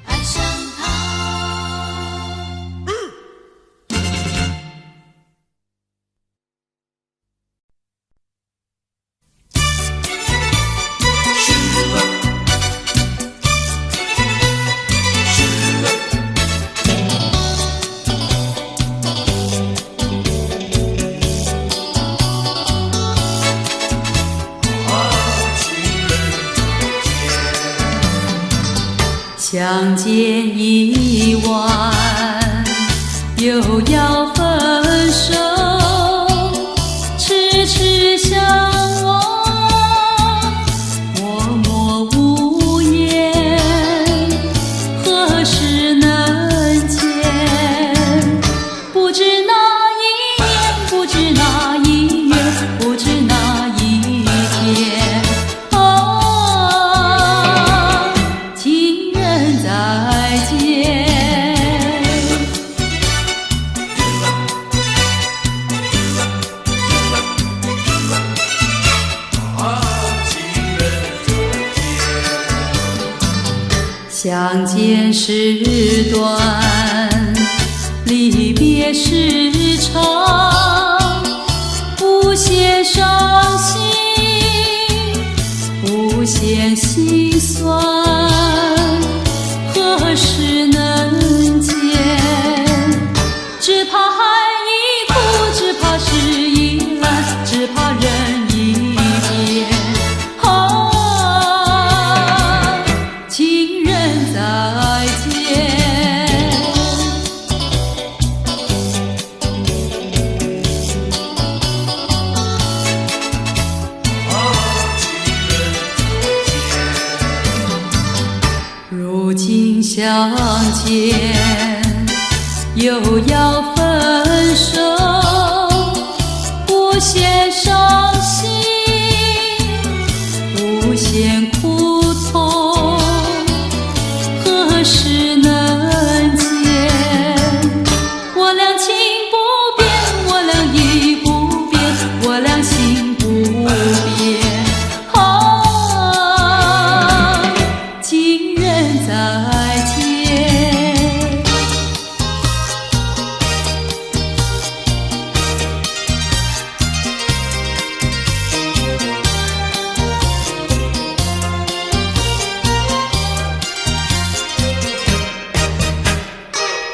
爱上他。相见已晚，又要分手，痴痴相望，默默无言，何时能见？不知哪一年，不知哪一月，不知哪一天。情人再见。相见时短，离别时长，不嫌伤心，不嫌心酸，何时能见？只怕海已枯，只怕事已烂，只怕人已变。情人再见。如今相见，又要分手，不嫌伤心，不嫌苦痛，何时能见？我俩情不变，我俩意不变，我俩心不变。情人再见。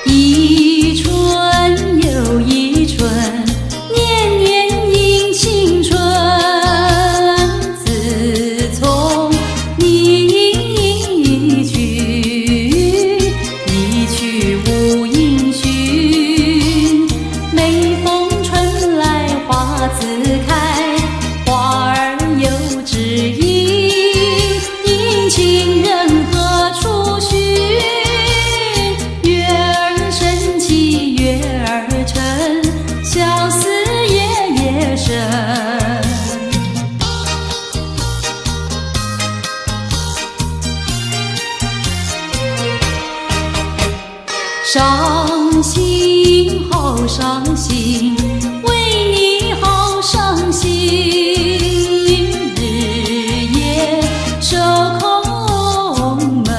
一春又一春，年年迎青春。自从你一去，一去无音讯。每逢春来花自开，花儿有知音，因情人何处寻？月儿升起月儿沉，相思夜夜深。伤心好伤心，为你好伤心，日夜守空门。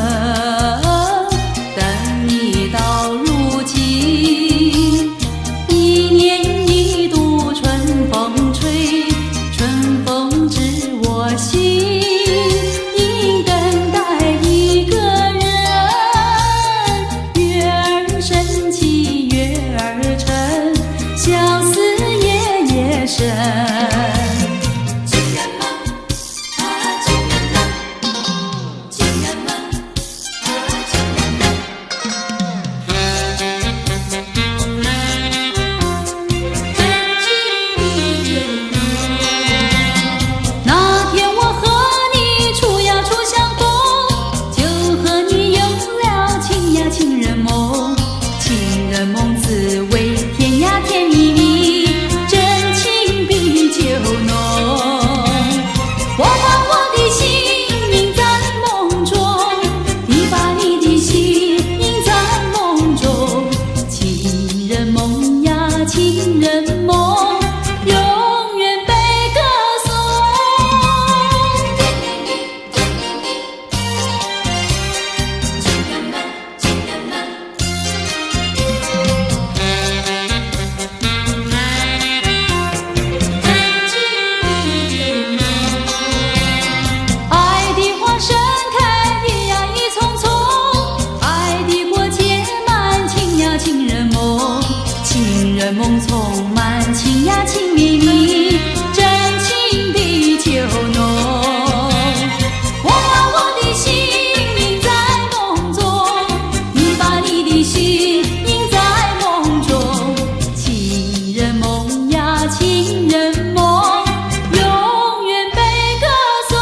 中充满情呀情绵绵，真情比酒浓。我把我的心印在梦中，你把你的心印在梦中。情人梦呀情人梦，永远被歌颂。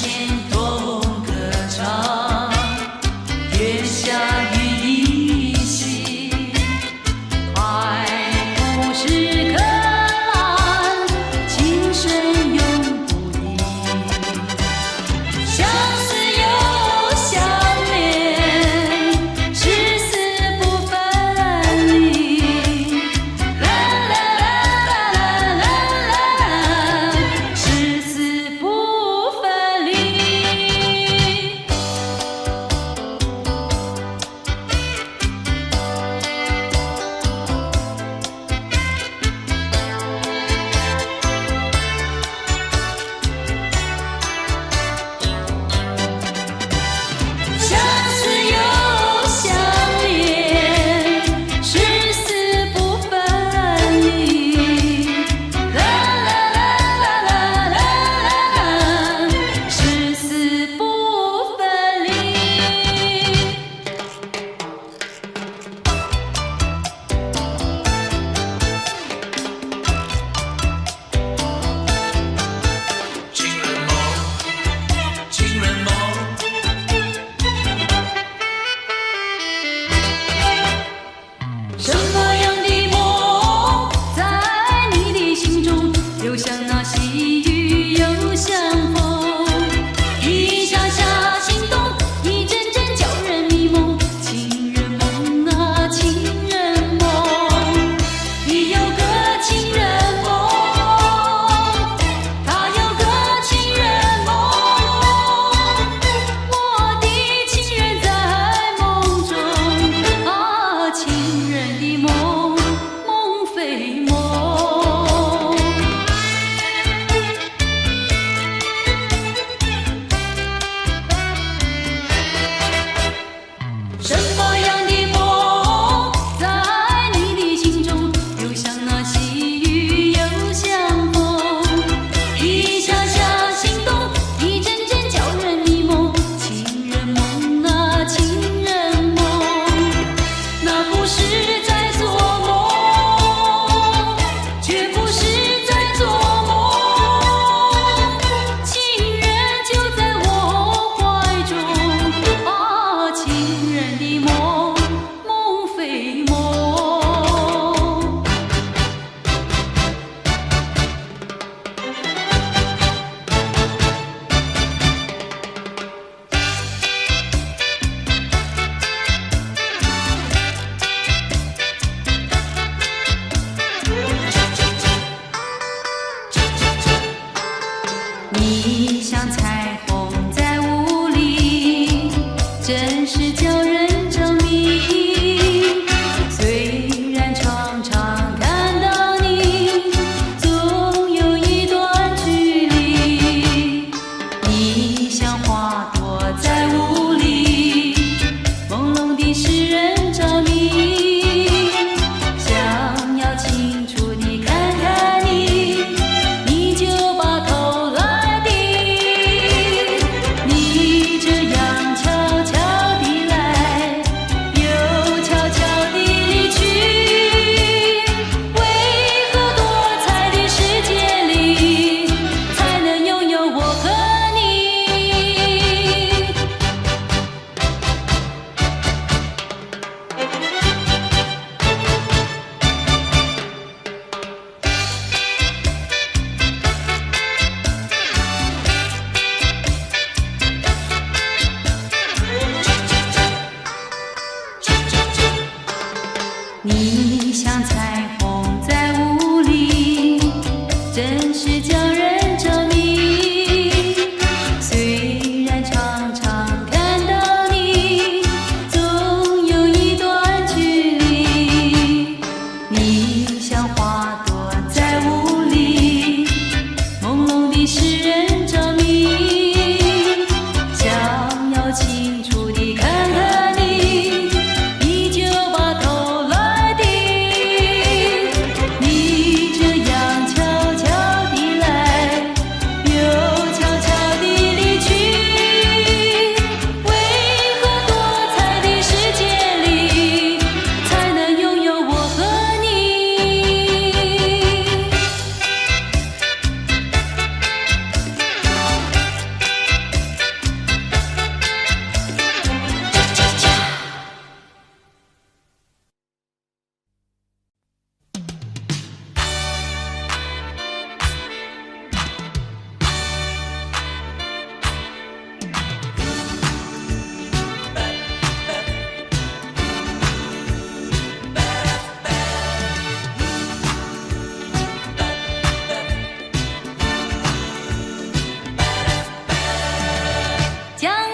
前同歌唱，月下与你行，爱不是可兰，情深永不移。相思又相恋，誓死不分离。啦啦啦啦啦啦啦，誓死不分离。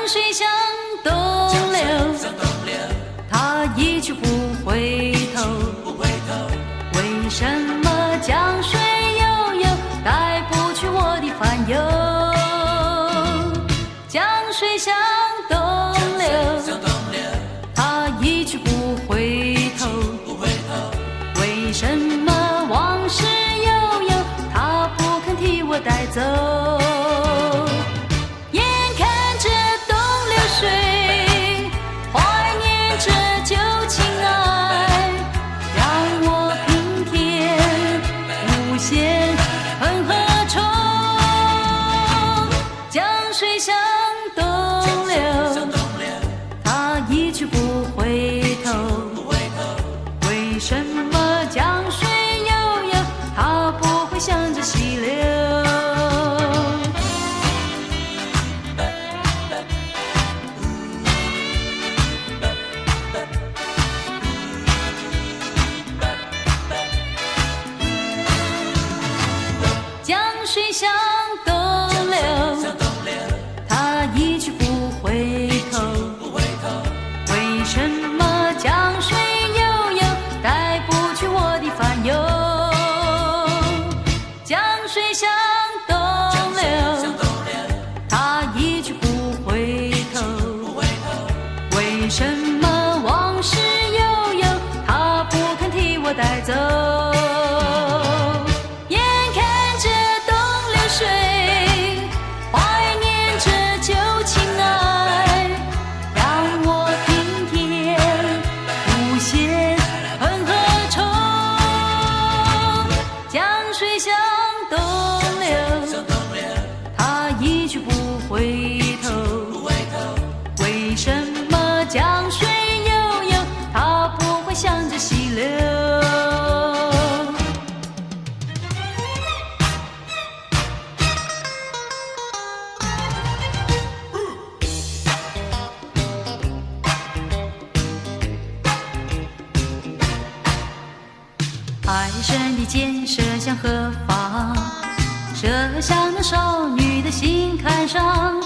水向东流，它一去不回头。为什么江水悠悠，带不去我的烦忧？江水向东流，它一去不回头。为什么往事悠悠，它不肯替我带走？眼看着东流水，怀念着旧情爱，让我平添无限恨和愁。江水向东流，它一去不回头。为什么江水悠悠，它不会向着西流？江水向东流，它一去不回头。为什么江水悠悠，带不去我的烦忧？江水向东流，它一去不回头。为什么往事悠悠，它不肯替我带走？眼看着东流水，怀念着旧情爱，让我平添无限恨和愁。江水向东流，它一去不回头。为什么江水悠悠，它不会向着西流？爱神的箭射向何方？射向那少女的心坎上，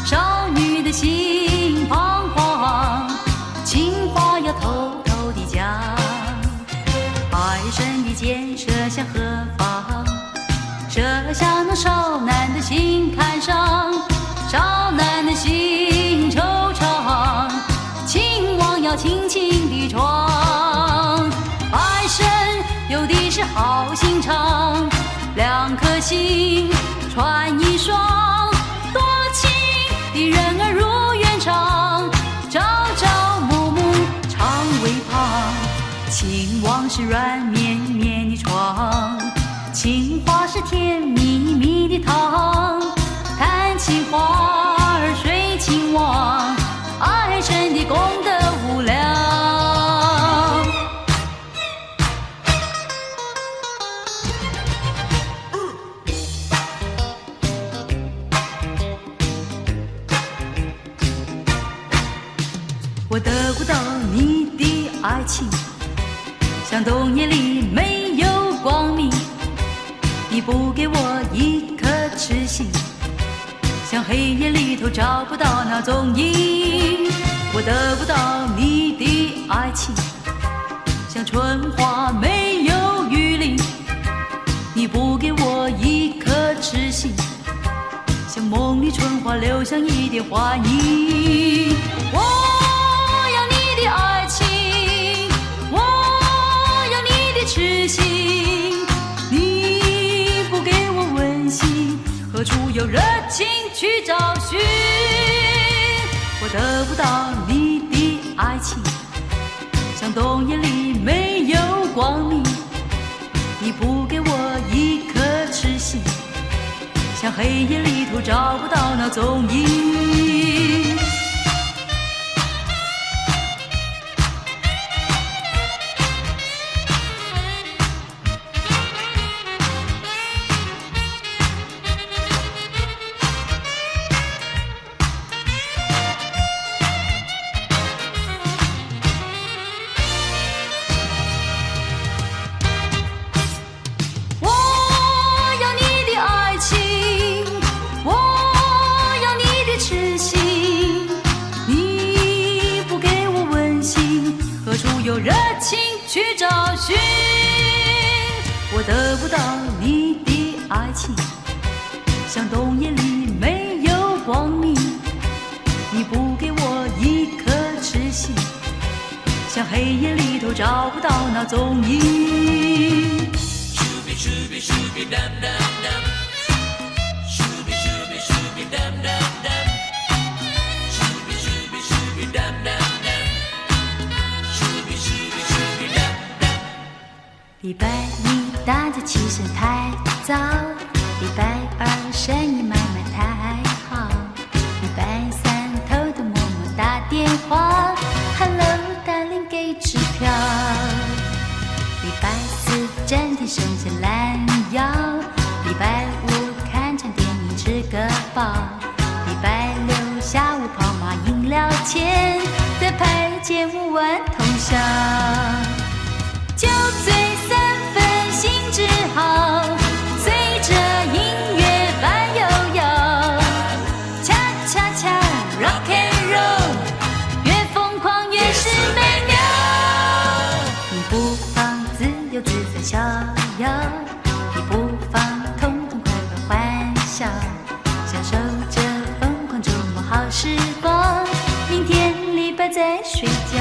少女的心彷徨，情话要偷偷地讲。爱神的箭射向何方？射向那少男的心坎上，少男的心惆怅，情网要轻轻地闯。爱神有的是好心肠，两颗心串一双，多情的人儿如愿长，朝朝暮暮常为旁。情网是软绵绵的床，情话是甜蜜蜜的糖。谈情话儿睡情网，爱神的功德无量。我得不到你的爱情，像冬夜里没有光明。你不给我一颗痴心，像黑夜里头找不到那踪影。我得不到你的爱情，像春花没有雨淋。你不给我一颗痴心，像梦里春花留下一点花影。我要你的爱情，我要你的痴心，你不给我温馨，何处有热情去找寻？我得不到你的爱情，像冬夜里没有光明。你不给我一颗痴心，像黑夜里头找不到那踪影。我要你的爱情，我要你的痴去找寻，我得不到你的爱情，像冬夜里没有光明，你不给我一颗痴心，像黑夜里头找不到那踪影。礼拜一大家起身太早，礼拜二生意买卖太好，礼拜三偷偷摸摸打电话 ，Hello darling 给支票。礼拜四整天伸伸懒腰，礼拜五看场电影吃个饱，礼拜六下午跑马饮料钱，在排街舞玩通宵。酒醉三分兴致好，随着音乐伴悠悠，恰恰恰 rock and roll， 越疯狂越是美妙。你不妨自由自在逍遥，你不妨痛痛快快欢笑，享受这疯狂周末好时光，明天礼拜再睡觉。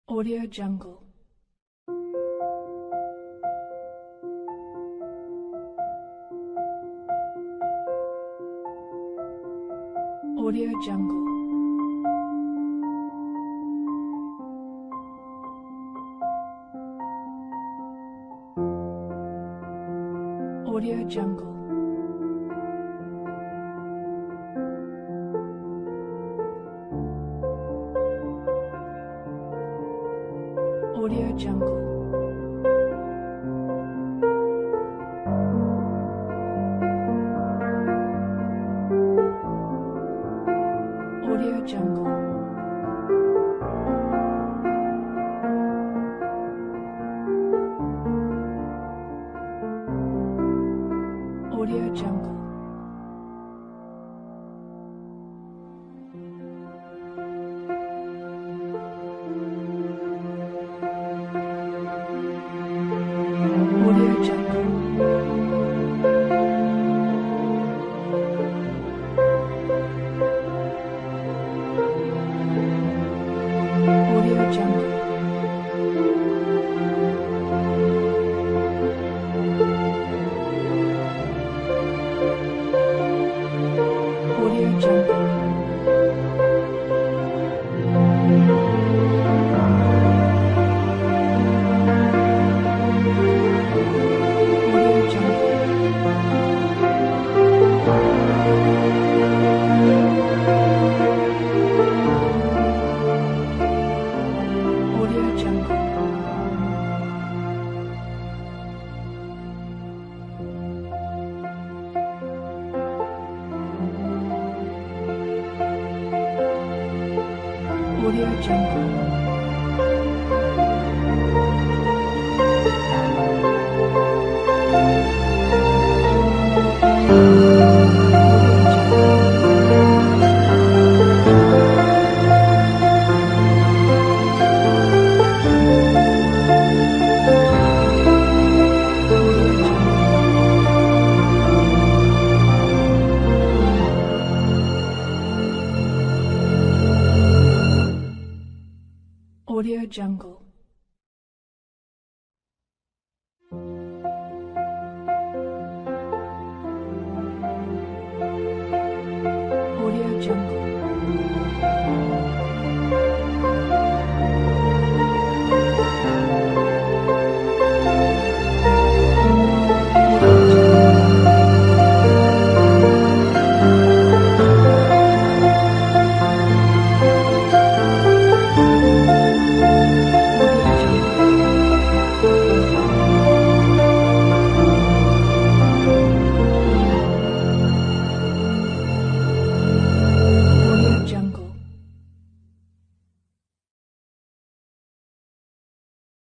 Audio Jungle. Audio Jungle. Audio Jungle. Audio Jungle. Audio Jungle. Audio Jungle. Audio Jungle. Audio Jungle. Audio Jungle. Audio Jungle. Audio Jungle. Audio Jungle. Audio Jungle. Audio Jungle.